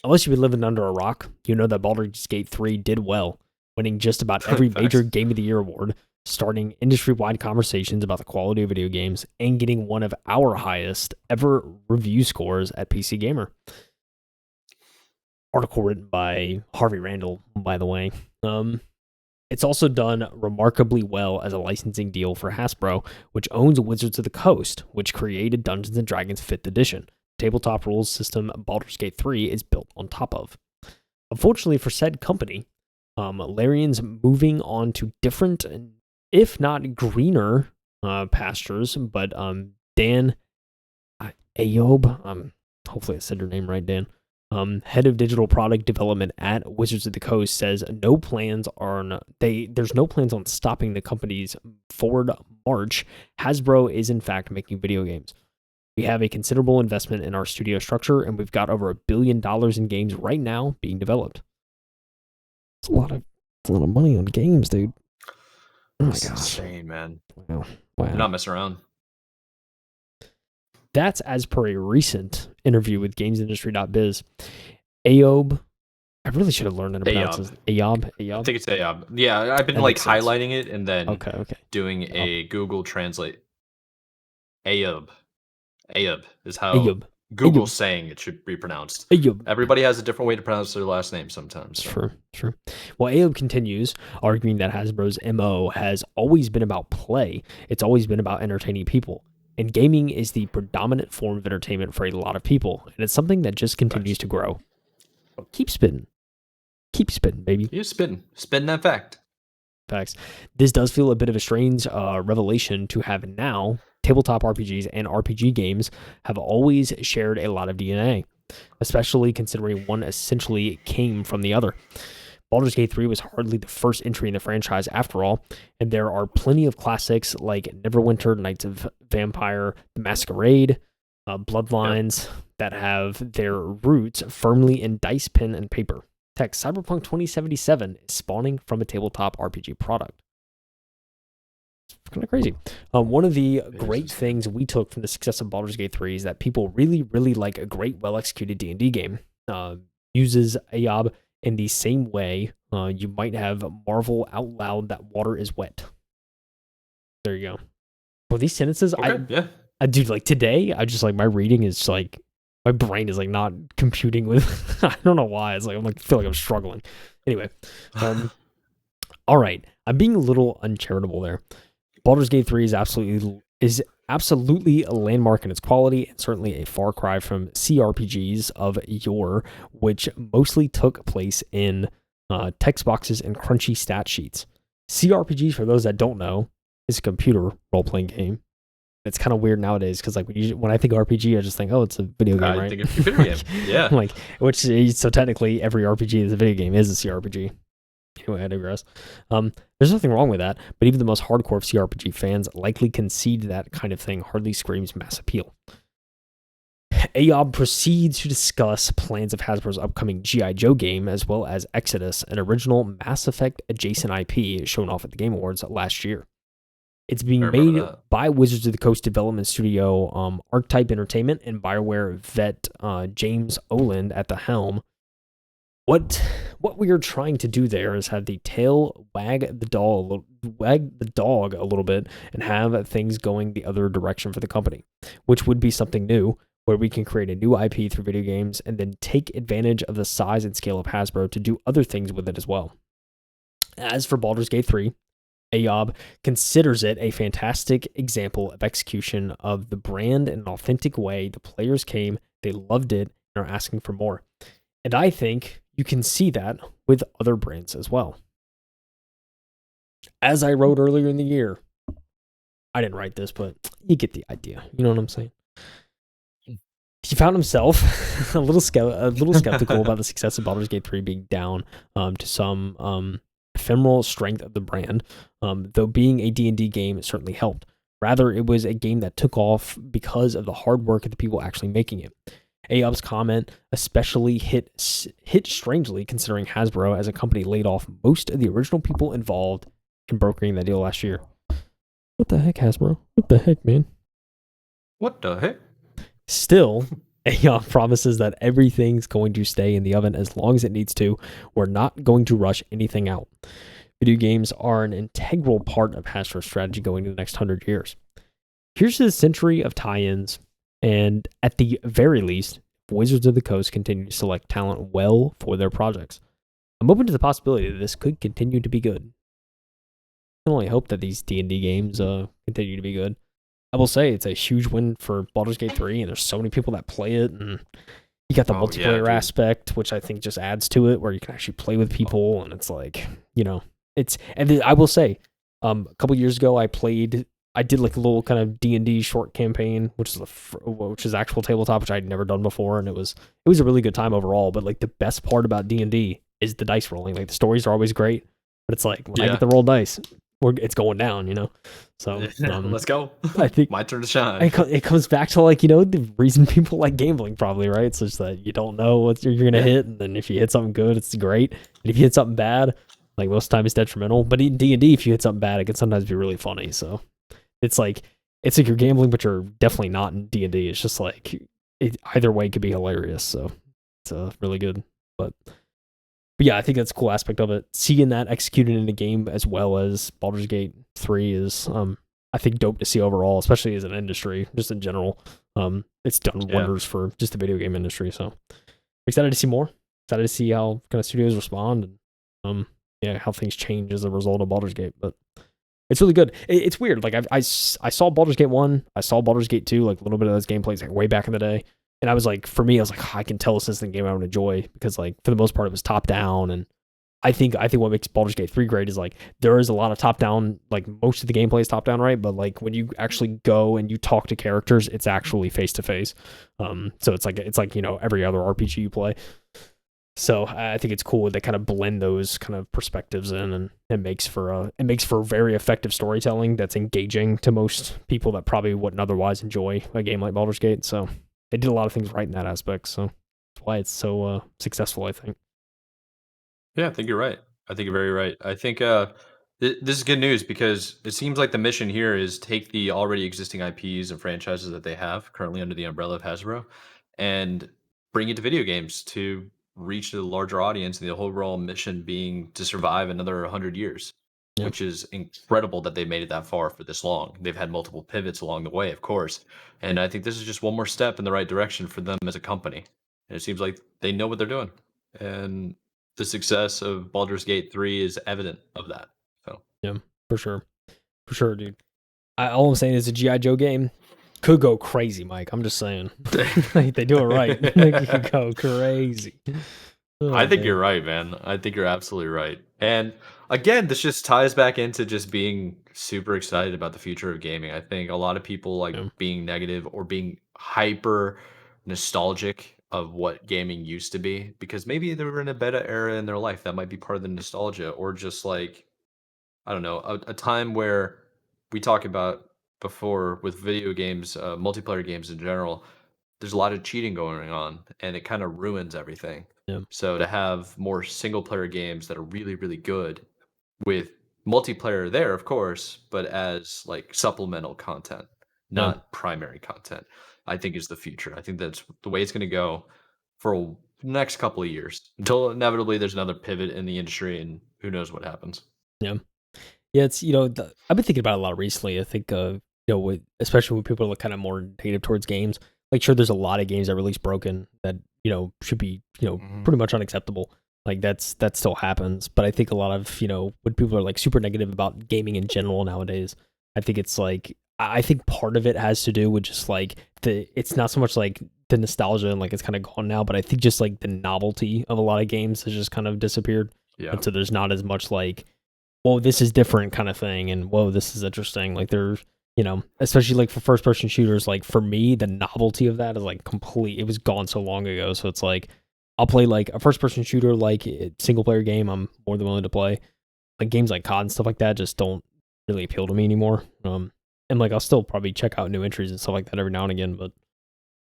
Unless you've been living under a rock, you know that Baldur's Gate 3 did well, winning just about every major Game of the Year award, starting industry-wide conversations about the quality of video games, and getting one of our highest ever review scores at PC Gamer. Article written by Harvey Randall, by the way. It's also done remarkably well as a licensing deal for Hasbro, which owns Wizards of the Coast, which created Dungeons & Dragons 5th edition. Tabletop rules system Baldur's Gate 3 is built on top of. Unfortunately for said company, Larian's moving on to different, if not greener, pastures, but Dan Ayob, hopefully I said your name right, Dan, head of digital product development at Wizards of the Coast, says there's no plans on stopping the company's forward march. Hasbro is in fact making video games. We have a considerable investment in our studio structure, and we've got over $1 billion in games right now being developed. It's a lot of money on games, dude. Oh my gosh. Insane, man. Wow. They're not messing around. That's as per a recent interview with GamesIndustry.biz. Ayob, I really should have learned how to pronounce this. Ayob? I think it's Ayob. Yeah, I've been highlighting it and then doing a Google Translate. Ayob. Ayob is how Google's saying it should be pronounced. Ayob. Everybody has a different way to pronounce their last name sometimes. So. True. Well, Ayob continues, arguing that Hasbro's MO has always been about play. It's always been about entertaining people. And gaming is the predominant form of entertainment for a lot of people. And it's something that just continues to grow. Keep spitting. Keep spitting, baby. You're spitting. Spitting that fact. Facts. This does feel a bit of a strange revelation to have now. Tabletop RPGs and RPG games have always shared a lot of DNA. especially considering one essentially came from the other. Baldur's Gate 3 was hardly the first entry in the franchise after all, and there are plenty of classics like Neverwinter, Knights of Vampire, The Masquerade, Bloodlines that have their roots firmly in dice, pen, and paper. Tech, Cyberpunk 2077 is spawning from a tabletop RPG product. It's kind of crazy. One of the great things we took from the success of Baldur's Gate 3 is that people really, really like a great, well-executed D&D game. Uses AOB in the same way you might have Marvel out loud that water is wet. There you go. Well, these sentences, I dude, like today, I just like my reading is like my brain is like not computing with. I don't know why. It's like I feel like I'm struggling. Anyway, all right. I'm being a little uncharitable there. Baldur's Gate 3 is absolutely a landmark in its quality and certainly a far cry from CRPGs of yore, which mostly took place in text boxes and crunchy stat sheets. CRPGs, for those that don't know, is a computer role-playing game. It's kind of weird nowadays because like when I think RPG, I just think, oh, it's a video game, right? Think it's a video game. Yeah. Like, which is, so technically every RPG that's a video game is a CRPG. Anyway, I digress. There's nothing wrong with that, but even the most hardcore of CRPG fans likely concede that kind of thing hardly screams mass appeal. AOB proceeds to discuss plans of Hasbro's upcoming G.I. Joe game, as well as Exodus, an original Mass Effect adjacent IP shown off at the Game Awards last year. It's being made by Wizards of the Coast development studio Archetype Entertainment and BioWare vet James Oland at the helm. What we are trying to do there is have the tail wag the dog a little bit and have things going the other direction for the company, which would be something new, where we can create a new IP through video games and then take advantage of the size and scale of Hasbro to do other things with it as well. As for Baldur's Gate 3, AOB considers it a fantastic example of execution of the brand in an authentic way. The players came, they loved it, and are asking for more. And I think you can see that with other brands as well. As I wrote earlier in the year, I didn't write this, but you get the idea. You know what I'm saying? He found himself a little skeptical about the success of Baldur's Gate 3 being down to some ephemeral strength of the brand, though being a D&D game, it certainly helped. Rather, it was a game that took off because of the hard work of the people actually making it. AOB's comment especially hit strangely, considering Hasbro as a company laid off most of the original people involved in brokering that deal last year. What the heck, Hasbro? What the heck, man? What the heck? Still, AOB promises that everything's going to stay in the oven as long as it needs to. We're not going to rush anything out. Video games are an integral part of Hasbro's strategy going into the next 100 years. Here's to the century of tie-ins, and at the very least, Wizards of the Coast continue to select talent well for their projects. I'm open to the possibility that this could continue to be good. I can only hope that these D&D games continue to be good. I will say it's a huge win for Baldur's Gate 3, and there's so many people that play it, and you got the multiplayer aspect, which I think just adds to it, where you can actually play with people, and it's like, you know, I will say, a couple years ago, I did like a little kind of D&D short campaign, which is actual tabletop, which I'd never done before, and it was a really good time overall. But like the best part about D&D is the dice rolling. Like the stories are always great, but it's like when I get to roll dice, it's going down, you know. So let's go. I think my turn to shine. It comes back to like, you know, the reason people like gambling probably, right? It's just that you don't know what you're gonna hit, and then if you hit something good, it's great. And if you hit something bad, like most of the time it's detrimental. But in D&D, if you hit something bad, it can sometimes be really funny. So it's like you're gambling, but you're definitely not in D&D. It's just like either way could be hilarious. So it's really good. But yeah, I think that's a cool aspect of it. Seeing that executed in a game as well as Baldur's Gate 3 is, I think, dope to see overall, especially as an industry, just in general. It's done wonders for just the video game industry. So excited to see more. Excited to see how kind of studios respond and how things change as a result of Baldur's Gate. But it's really good. It's weird. Like I saw Baldur's Gate 1, I saw Baldur's Gate 2, like a little bit of those gameplays like way back in the day. And I was like, for me, I was like, I can tell this isn't a game I would enjoy because like for the most part it was top down and I think what makes Baldur's Gate 3 great is like there is a lot of top down, like most of the gameplay is top down, right? But like when you actually go and you talk to characters, it's actually face to face. So it's like every other RPG you play. So I think it's cool they kind of blend those kind of perspectives in, and it makes for very effective storytelling that's engaging to most people that probably wouldn't otherwise enjoy a game like Baldur's Gate. So they did a lot of things right in that aspect. So that's why it's so successful, I think. Yeah, I think you're right. I think you're very right. I think this is good news because it seems like the mission here is take the already existing IPs and franchises that they have currently under the umbrella of Hasbro and bring it to video games to reach a larger audience. And the whole overall mission being to survive another 100 years, Yeah. which is incredible that they made it that far for this long. They've had multiple pivots along the way, of course. And I think this is just one more step in the right direction for them as a company. And it seems like they know what they're doing. And the success of Baldur's Gate 3 is evident of that. So Yeah, for sure, dude. All I'm saying is a GI Joe game could go crazy, Mike. I'm just saying. Like, they do it right. It could go crazy. Oh, I think man. you're right, man. I think you're absolutely right. And again, this just ties back into just being super excited about the future of gaming. I think a lot of people like Yeah. being negative or being hyper nostalgic of what gaming used to be because maybe they were in a better era in their life. That might be part of the nostalgia, or just like I don't know, a time where we talk about before with video games, multiplayer games in general, there's a lot of cheating going on and it kind of ruins everything. Yeah. So to have more single player games that are really, really good with multiplayer there, of course, but as like supplemental content, Yeah. not primary content, I think is the future. I think that's the way it's going to go for the next couple of years until inevitably there's another pivot in the industry and who knows what happens. Yeah. Yeah, it's I've been thinking about it a lot recently. I think especially when people are kind of more negative towards games. Like, sure, there's a lot of games that release broken that should be Mhm. pretty much unacceptable. Like that still happens. But I think a lot of when people are like super negative about gaming in general nowadays, I think it's like I think part of it has to do with just like it's not so much like the nostalgia and like it's kind of gone now, but I think just like the novelty of a lot of games has just kind of disappeared. Yeah. And so there's not as much like, whoa, this is different kind of thing, and whoa, this is interesting. Like there's, especially like for first person shooters, like for me, the novelty of that is like complete. It was gone so long ago. So it's like, I'll play like a first person shooter, like a single player game. I'm more than willing to play. Like games like COD and stuff like that just don't really appeal to me anymore. And like I'll still probably check out new entries and stuff like that every now and again, but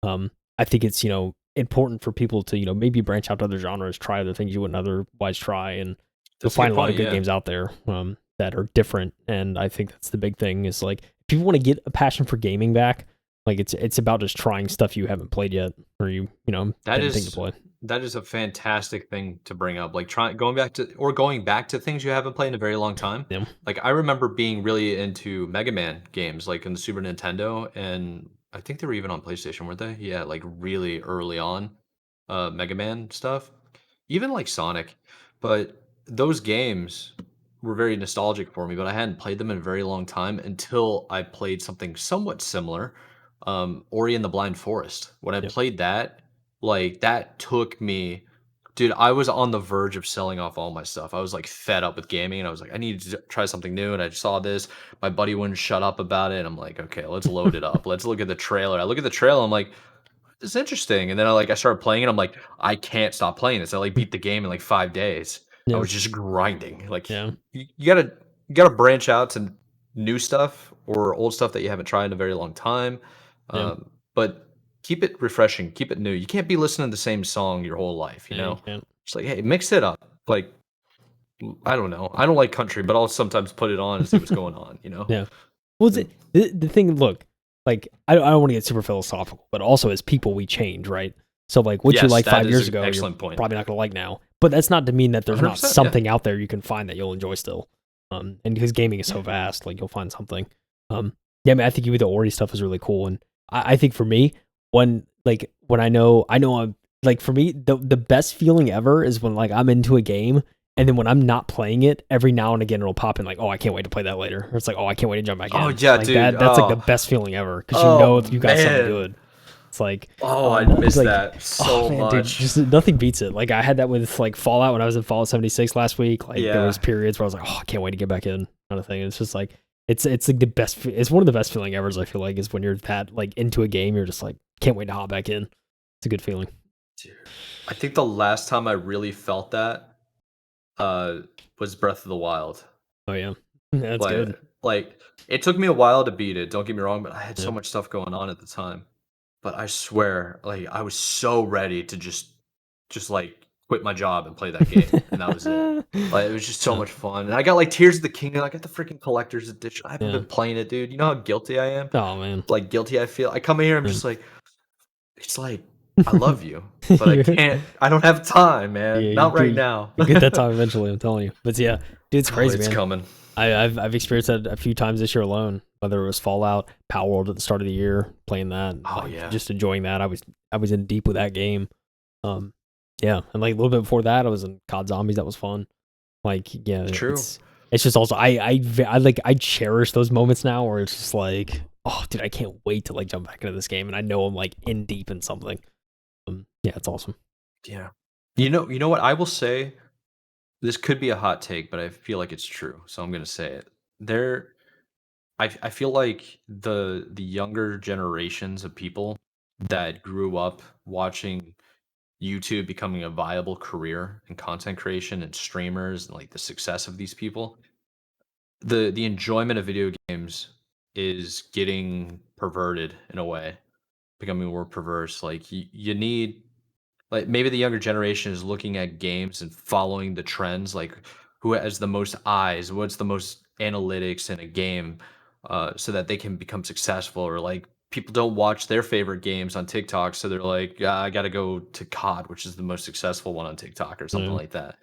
I think it's important for people to maybe branch out to other genres, try other things you wouldn't otherwise try, and you'll That's a good find a lot point, of good yeah. games out there that are different. And I think that's the big thing is like if people want to get a passion for gaming back, like it's about just trying stuff you haven't played yet or That didn't think to is play. that is a fantastic thing to bring up. Like going back to things you haven't played in a very long time. Yeah, Like I remember being really into Mega Man games, like in the Super Nintendo, and I think they were even on PlayStation, weren't they? Yeah, like really early on, Mega Man stuff. Even like Sonic, but those games were very nostalgic for me. But I hadn't played them in a very long time until I played something somewhat similar, Ori and the Blind Forest. When I yeah, played that, like that took me, dude, I was on the verge of selling off all my stuff. I was like fed up with gaming and I was like, I need to try something new. And I saw this. My buddy wouldn't shut up about it. And I'm like, okay, let's load it up. Let's look at the trailer. I look at the trailer, I'm like, it's interesting. And then I started playing it. I'm like, I can't stop playing this. I like beat the game in like 5 days. I yeah, was just grinding. Like yeah, you gotta branch out to new stuff or old stuff that you haven't tried in a very long time. yeah, But keep it refreshing, keep it new. You can't be listening to the same song your whole life, you yeah. You know? can't. It's like, hey, mix it up. Like, I don't know. I don't like country, but I'll sometimes put it on and see what's going on, you know? Yeah. Well, the thing? Look, like I don't want to get super philosophical, but also as people we change, right? So like what you Yes, like that 5 is years an ago, you're excellent point. probably not gonna like now. But that's not to mean that there's not 100%, yeah. something out there you can find that you'll enjoy still. And because gaming is so Yeah. vast, like you'll find something. Yeah, I mean, I think even the Ori stuff is really cool, and I think for me, when I know I'm like for me the best feeling ever is when like I'm into a game. And then when I'm not playing it, every now and again it'll pop in like, oh, I can't wait to play that later. Or it's like, oh, I can't wait to jump back in. Oh, yeah, like dude. That's like the Oh. best feeling ever because Oh, you got something man. good. It's like, Oh, I it's miss like, that oh so man, dude, much. just nothing beats it. Like I had that with like Fallout when I was in Fallout 76 last week. Like there was Yeah. periods where I was like, oh, I can't wait to get back in, kind of thing. It's just like it's like the best. It's one of the best feeling ever. I feel like is when you're that like into a game, you're just like can't wait to hop back in. It's a good feeling. Dude. I think the last time I really felt that uh was Breath of the Wild. Oh yeah, that's Like good. like it took me a while to beat it, don't get me wrong, but I had Yeah. so much stuff going on at the time. But I swear, like I was so ready to just like quit my job and play that game, and that was it. Like it was just so yeah, much fun. And I got like Tears of the Kingdom. I got the freaking collector's edition. I haven't yeah. been playing it, dude. You know how guilty I am? Oh man. Like guilty I feel. I come in here, I'm Yeah. just like it's like I love you, but I can't. I don't have time, man. Yeah, Not right now. you get that time eventually. I'm telling you. But yeah, dude, it's Oh, crazy, it's man. coming. I've experienced that a few times this year alone. Whether it was Fallout, Power World at the start of the year, playing that, Oh like yeah. just enjoying that. I was in deep with that game. Um, yeah, and like a little bit before that, I was in COD Zombies. That was fun. Like, yeah, It's true. it's just also I like I cherish those moments now where it's just like, oh, dude, I can't wait to like jump back into this game, and I know I'm like in deep in something. Yeah, it's awesome. Yeah. You know what I will say. This could be a hot take, but I feel like it's true, so I'm gonna say it. There, I feel like the younger generations of people that grew up watching YouTube becoming a viable career in content creation and streamers and like the success of these people, the enjoyment of video games is getting perverted in a way, becoming more perverse. Like you need like maybe the younger generation is looking at games and following the trends, like who has the most eyes, what's the most analytics in a game, so that they can become successful. Or like people don't watch their favorite games on TikTok, so they're like, I got to go to COD, which is the most successful one on TikTok, or something Yeah, like that.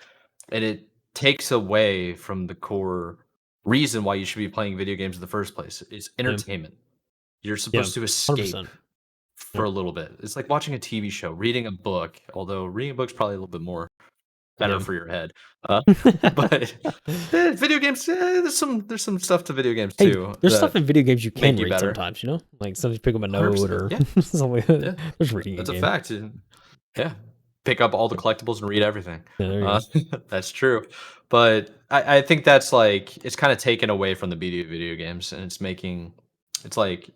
And it takes away from the core reason why you should be playing video games in the first place. It's yeah, entertainment. You're yeah, supposed to 100%. escape Yeah, for a little bit. It's like watching a TV show, reading a book, although reading a book's probably a little bit more better yeah. for your head. But video games, there's some stuff to video games Hey, too there's stuff that in video games you can make you read better. sometimes, you know? Like sometimes you pick up a note 100%. or Yeah, something like that. yeah, There's reading a that's a game. fact. Yeah, pick up all the collectibles and read everything. Yeah, there you Uh, go. that's true. But I think that's like it's kind of taken away from the beauty of video games, and it's making it's like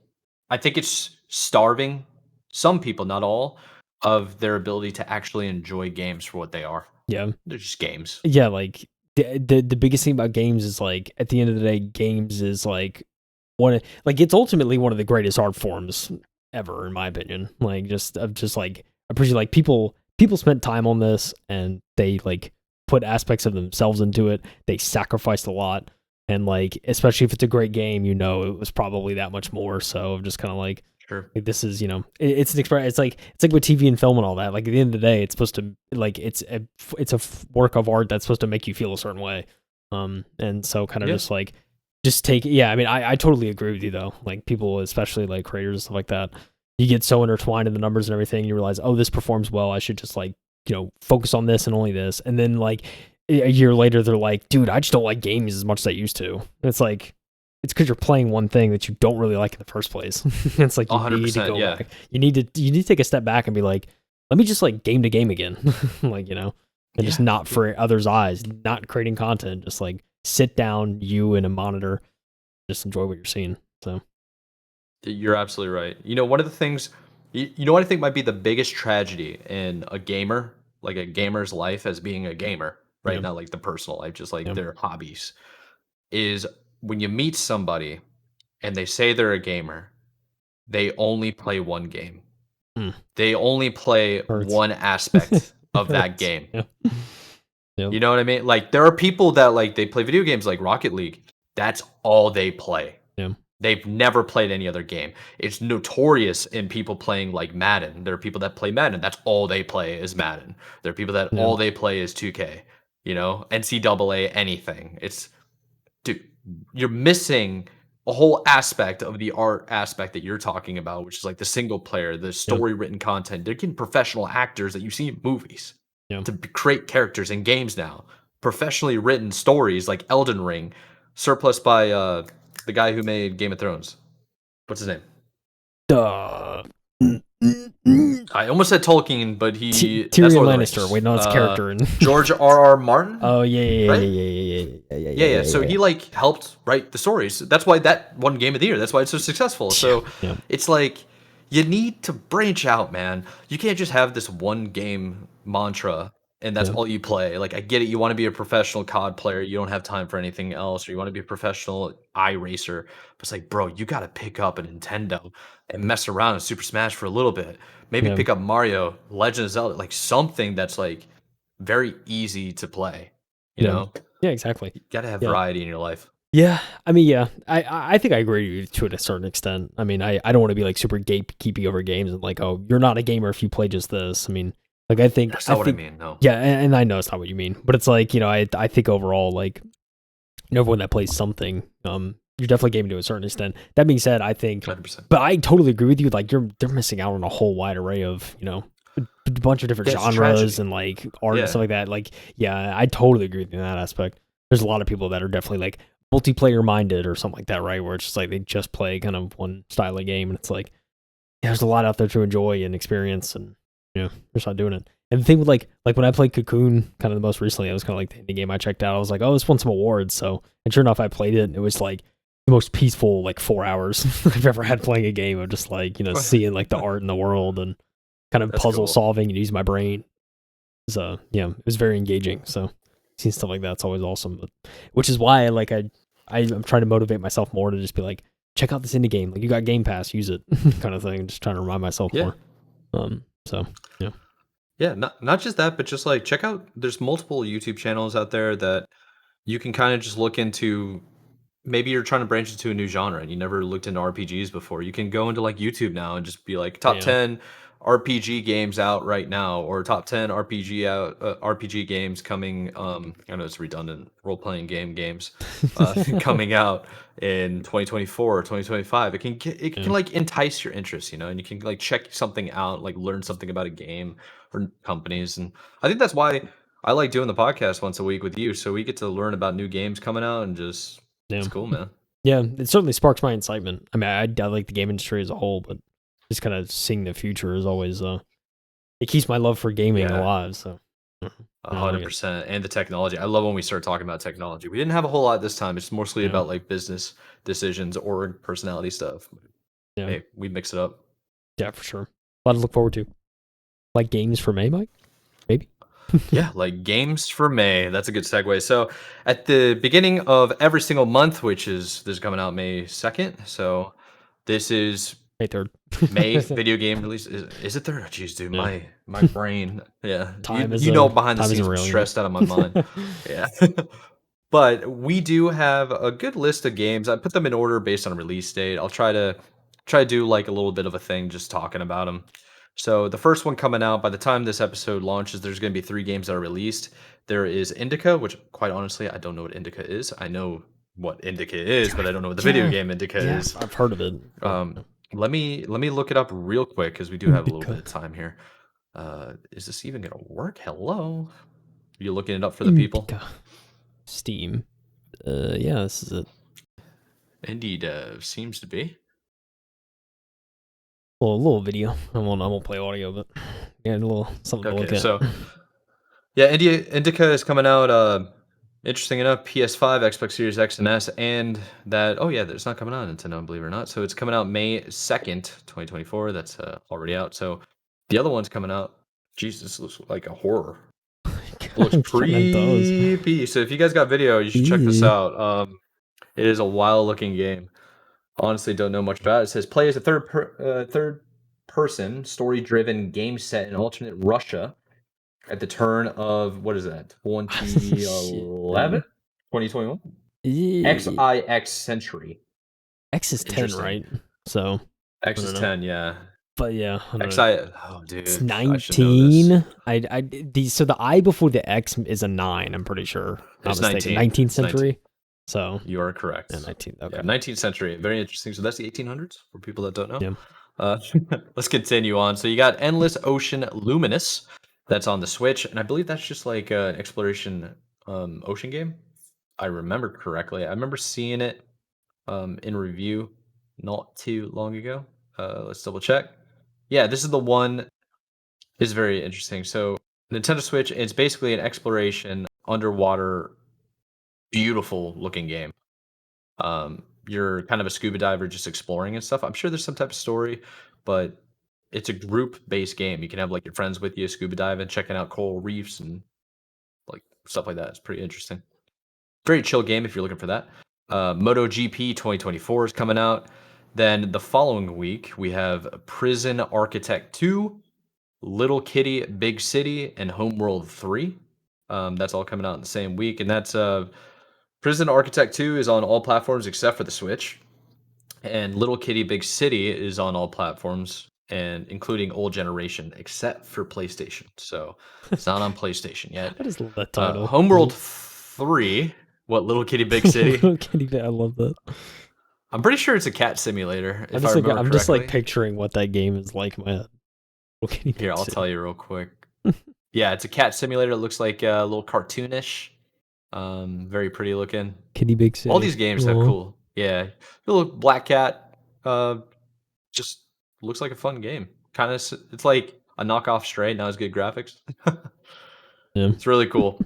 I think it's starving some people, not all, of their ability to actually enjoy games for what they are. Yeah. They're just games. Yeah, like the biggest thing about games is like at the end of the day, games is like like it's ultimately one of the greatest art forms ever, in my opinion. Like just like appreciate like people spent time on this and they like put aspects of themselves into it. They sacrificed a lot. And like especially if it's a great game, you know it was probably that much more. So I'm just kind of Sure. like this is it's an express. It's like with TV and film and all that. Like at the end of the day, it's supposed to like it's a work of art that's supposed to make you feel a certain way. And so kind of Yeah. just take yeah. I mean, I totally agree with you though. Like people, especially like creators and stuff like that, you get so intertwined in the numbers and everything. You realize, oh, this performs well. I should just like focus on this and only this. And then like a year later, they're like, dude, I just don't like games as much as I used to. And it's like it's because you're playing one thing that you don't really like in the first place. It's like you need to 100%. go Yeah. back. You need to take a step back and be like, let me just like game to game again, like and just Yeah. not for others' eyes, not creating content, just like sit down, you and a monitor, just enjoy what you're seeing. So You're absolutely right. You know, one of the things, you know what I think might be the biggest tragedy in a gamer, like a gamer's life as being a gamer, right? yeah, Not like the personal life, just like yeah, their hobbies, is when you meet somebody and they say they're a gamer, they only play one game. mm, They only play hurts. one aspect of that Hurts. game. Yeah, yeah, You know what I mean? Like there are people that like they play video games like Rocket League. That's all they play. yeah, They've never played any other game. It's notorious in people playing like Madden. There are people that play Madden. That's all they play is Madden. There are people that yeah, all they play is 2K, NCAA, anything. It's, dude, you're missing a whole aspect of the art aspect that you're talking about, which is like the single player, the yeah, story written content. They're getting professional actors that you see in movies yeah. to create characters in games now. Professionally written stories like Elden Ring, surplus by the guy who made Game of Thrones. What's his name? Duh. I almost said Tolkien, but that's Tyrion Lord of the Lannister. Rings. Wait, no, it's character. George R. Martin. Oh yeah, Right? Yeah. So he like helped write the stories. That's why that won Game of the Year. That's why it's so successful. So Yeah. it's like you need to branch out, man. You can't just have this one game mantra and that's Yeah. all you play. Like I get it, you want to be a professional COD player, you don't have time for anything else, or you want to be a professional iRacer. But it's like, bro, you gotta pick up a Nintendo and mess around in Super Smash for a little bit. Maybe Yeah. pick up Mario, Legend of Zelda, like something that's like very easy to play. You Yeah. know? Yeah, exactly. You gotta have Yeah. variety in your life. Yeah, I mean, yeah, I think I agree with you to a certain extent. I mean, I don't want to be like super gatekeepy over games and like, oh, you're not a gamer if you play just this. I mean, like, That's not what I mean. No. Yeah, and I know it's not what you mean, but it's like, I think overall, like, everyone that plays something, you're definitely gaming to a certain extent. That being said, I think, 100%. but I totally agree with you. Like, they're missing out on a whole wide array of, a bunch of different Yeah, it's genres tragedy. and like art Yeah. and stuff like that. Like, yeah, I totally agree with you in that aspect. There's a lot of people that are definitely like multiplayer minded or something like that, right? Where it's just like they just play kind of one style of game, and it's like, yeah, there's a lot out there to enjoy and experience, and they're just not doing it. And the thing with like when I played Cocoon, kind of the most recently, it was kind of like the indie game I checked out. I was like, oh, this won some awards. So, and sure enough, I played it, and it was like the most peaceful like 4 hours I've ever had playing a game of just like seeing like the art in the world and kind of That's puzzle cool. solving and using my brain. So it was very engaging. So seeing stuff like that's always awesome. But, which is why I'm trying to motivate myself more to just be like, check out this indie game. Like you got Game Pass, use it, kind of thing. Just trying to remind myself Yeah. more. So yeah. Yeah, not just that, but just like check out there's multiple YouTube channels out there that you can kind of just look into. Maybe you're trying to branch into a new genre and you never looked into RPGs before. You can go into like YouTube now and just be like top Yeah. 10 RPG games out right now, or top 10 RPG games coming. I know it's redundant. Role playing games coming out in 2024 or 2025. It can like entice your interest, and you can like check something out, like learn something about a game or companies. And I think that's why I like doing the podcast once a week with you, so we get to learn about new games coming out and just it's cool, man. Yeah, it certainly sparks my excitement. I mean, I like the game industry as a whole, but just kind of seeing the future is always it keeps my love for gaming alive. So 100%. And the technology. I love when we start talking about technology. We didn't have a whole lot this time. It's mostly about like business decisions or personality stuff. Yeah. Hey, we mix it up. Yeah, for sure. A lot to look forward to. Like games for May, Mike? Maybe? Yeah, like games for May. That's a good segue. So at the beginning of every single month, which is this is coming out May 2nd. So this is May 3rd. May video game release. Is it 3rd? Oh, jeez, dude, my brain. Yeah, Time is behind the time scenes, isn't I'm real, stressed out of my mind. Yeah. But we do have a good list of games. I put them in order based on release date. I'll try to do like a little bit of a thing just talking about them. So the first one coming out by the time this episode launches, there's going to be 3 games that are released. There is Indica, which quite honestly, I don't know what Indica is. I know what Indica is, but I don't know what the video game Indica is. I've heard of it. Let me look it up real quick because we do have a little bit of time here. Is this even going to work? Hello? Are you looking it up for the people? Steam. Yeah, this is it. Indeed, seems to be. Well, a little video. I won't play audio, but yeah, a little something to look at. So yeah, Indica is coming out. Interesting enough, PS5, Xbox Series X and S, and that. Oh yeah, it's not coming out on Nintendo, believe it or not. So it's coming out May 2nd, 2024. That's already out. So the other one's coming out. Jesus, looks like a horror. It looks creepy. So if you guys got video, you should check this out. It is a wild looking game. Honestly, don't know much about it. It says play as a third person story driven game set in alternate Russia at the turn of what is that? 2011? 2021? XIX century. X is 10, right? So X is 10, yeah. But yeah, oh dude, it's 19. So the I before the X is a 9. I'm pretty sure. It's 19th century. So you are correct. Yeah, 19th. Okay. Yeah, 19th century. Very interesting. So that's the 1800s for people that don't know. Yeah. Let's continue on. So you got Endless Ocean Luminous. That's on the Switch, and I believe that's just like an exploration ocean game. I remember correctly. I remember seeing it in review not too long ago. Let's double check. Yeah, this is the one It's very interesting. So Nintendo Switch, it's basically an exploration underwater, beautiful looking game. You're kind of a scuba diver just exploring and stuff. I'm sure there's some type of story, but it's a group based game. You can have like your friends with you scuba diving, checking out coral reefs and like stuff like that. It's pretty interesting. Very chill game if you're looking for that. MotoGP 2024 is coming out. Then the following week we have Prison Architect 2, Little Kitty Big City, and Homeworld 3. That's all coming out in the same week, and that's Prison Architect 2 is on all platforms except for the Switch, and Little Kitty Big City is on all platforms and including old generation except for PlayStation. So it's not on PlayStation yet. I just love that title. Homeworld 3, what Little Kitty Big City? Little Kitty, I love that. I'm pretty sure it's a cat simulator. If I'm I just, remember I'm just like correctly. picturing what that game is like in my head. Little Kitty Big Here, I'll City. tell you real quick. Yeah, it's a cat simulator. It looks like a little cartoonish. Very pretty looking. Kitty Big City. All these games have cool. Yeah, the little black cat. Just looks like a fun game. Kind of, it's like a knockoff Stray, not as good graphics. Yeah. It's really cool.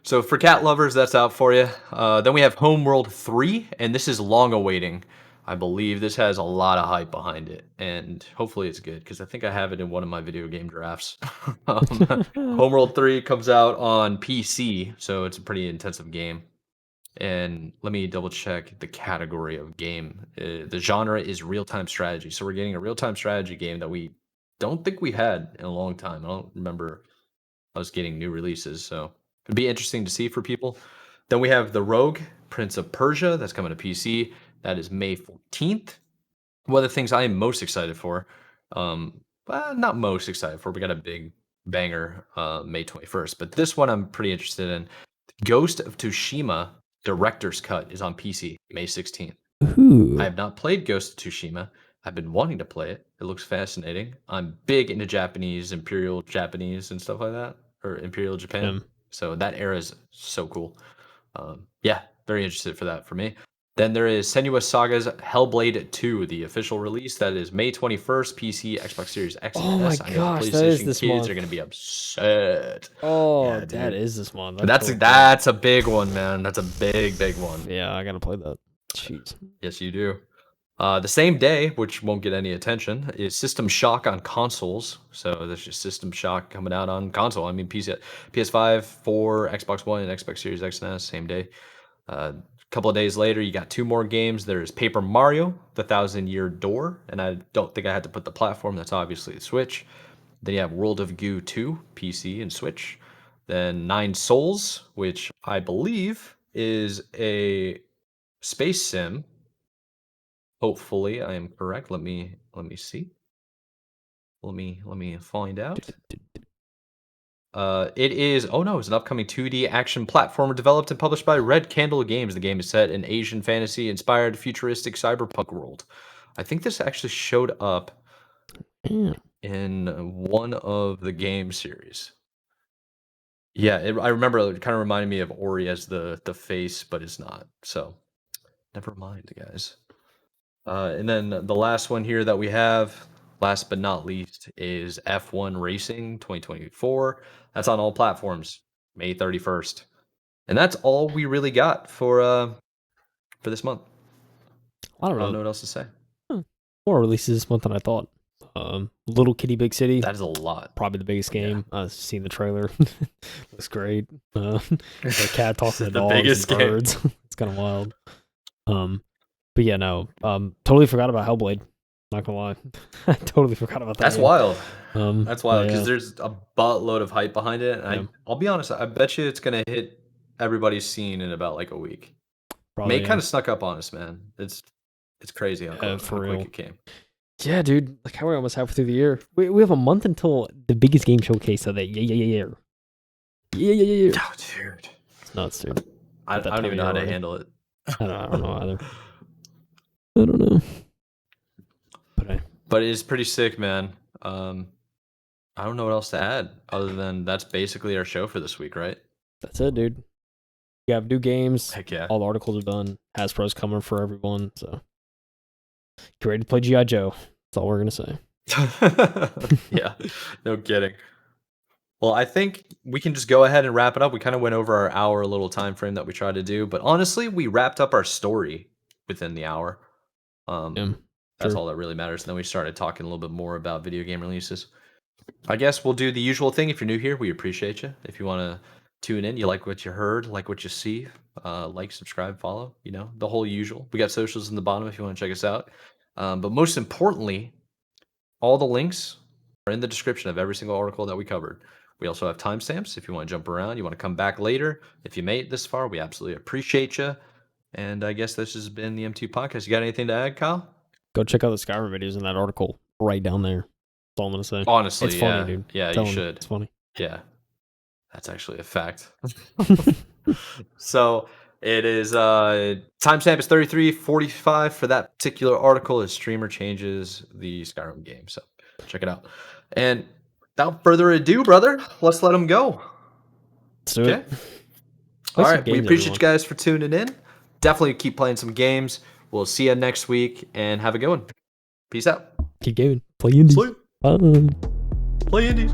So for cat lovers, that's out for you. Then we have Homeworld 3, and this is long awaiting. I believe this has a lot of hype behind it, and hopefully it's good because I think I have it in one of my video game drafts. Homeworld 3 comes out on PC, so it's a pretty intensive game. And let me double check the category of game. The genre is real-time strategy. So we're getting a real-time strategy game that we don't think we had in a long time. I don't remember us getting new releases, so it'd be interesting to see for people. Then we have The Rogue, Prince of Persia, that's coming to PC. That is May 14th. One of the things I am most excited for, not most excited for, we got a big banger May 21st, but this one I'm pretty interested in. Ghost of Tsushima Director's Cut is on PC May 16th. Ooh. I have not played Ghost of Tsushima. I've been wanting to play it. It looks fascinating. I'm big into Japanese, Imperial Japanese and stuff like that, or Imperial Japan. So that era is so cool. Yeah, very interested for that for me. Then there is Senua's Saga's Hellblade 2, the official release. That is May 21st, PC, Xbox Series X and Oh my S. I know gosh, PlayStation that is this kids month. are going to be upset. Oh, Yeah, that dude. is this month. But that's a big one, man. That's a big one. Yeah, I gotta play that. Jeez. Yes, you do. The same day, which won't get any attention, is System Shock on consoles. So there's just System Shock coming out on console. I mean, PS5, 4, Xbox One, and Xbox Series X and S, same day. A couple of days later, you got two more games. There's Paper Mario, The Thousand Year Door, and I don't think I had to put the platform. That's obviously the Switch. Then you have World of Goo 2, PC and Switch. Then Nine Souls, which I believe is a space sim. Hopefully, I am correct. Let me see. Let me find out. It is. Oh no, it's an upcoming 2D action platformer developed and published by Red Candle Games. The game is set in Asian fantasy-inspired futuristic cyberpunk world. I think this actually showed up in one of the game series. Yeah, I remember it kind of reminded me of Ori as the face, but it's not. So, never mind, guys. And then the last one here that we have, last but not least, is F1 Racing 2024. That's on all platforms, May 31st. And that's all we really got for this month. I don't know know what else to say. More releases this month than I thought. Little Kitty Big City. That is a lot. Probably the biggest game. I've seen the trailer. Looks great. The cat talking to dogs biggest and birds. It's kind of wild. But yeah, no. Totally forgot about Hellblade. Not gonna lie. I totally forgot about that. That's game. wild. That's wild because there's a buttload of hype behind it. And I'll be honest, I bet you it's gonna hit everybody's scene in about like a week. Probably, May kind of snuck up on us, man. It's crazy how quick it came. Yeah, dude. Like how we're almost halfway through the year. We have a month until the biggest game showcase of that. Yeah. Oh, dude. It's nuts, dude. I don't even know how to handle it. I don't know either. I don't know. But it's pretty sick, man. I don't know what else to add other than that's basically our show for this week, right? That's it, dude. You have new games. Heck yeah. All the articles are done. Hasbro's coming for everyone, so get ready to play G.I. Joe. That's all we're gonna say. Yeah, no kidding. Well, I think we can just go ahead and wrap it up. We kind of went over our hour little time frame that we tried to do, but honestly, we wrapped up our story within the hour. Yeah, That's true. all that really matters. And then we started talking a little bit more about video game releases. I guess we'll do the usual thing. If you're new here, we appreciate you. If you want to tune in, you like what you heard, like what you see, like, subscribe, follow, the whole usual. We got socials in the bottom if you want to check us out. But most importantly, all the links are in the description of every single article that we covered. We also have timestamps if you want to jump around, you want to come back later. If you made it this far, we absolutely appreciate you. And I guess this has been the M2 podcast. You got anything to add, Kyle? Go check out the Skyrim videos in that article right down there. That's all I'm gonna say. Honestly, It's funny, yeah. dude. Yeah, Tell you him, should. It's funny. Yeah, that's actually a fact. So it is timestamp is 33:45 for that particular article as streamer changes the Skyrim game. So check it out. And without further ado, brother, let's let him go. Let's do Okay. it. All Play some right. We games, appreciate you everyone. guys for tuning in. Definitely keep playing some games. We'll see you next week and have a good one. Peace out. Keep gaming. Play indies. Sleep. Bye. Play indies.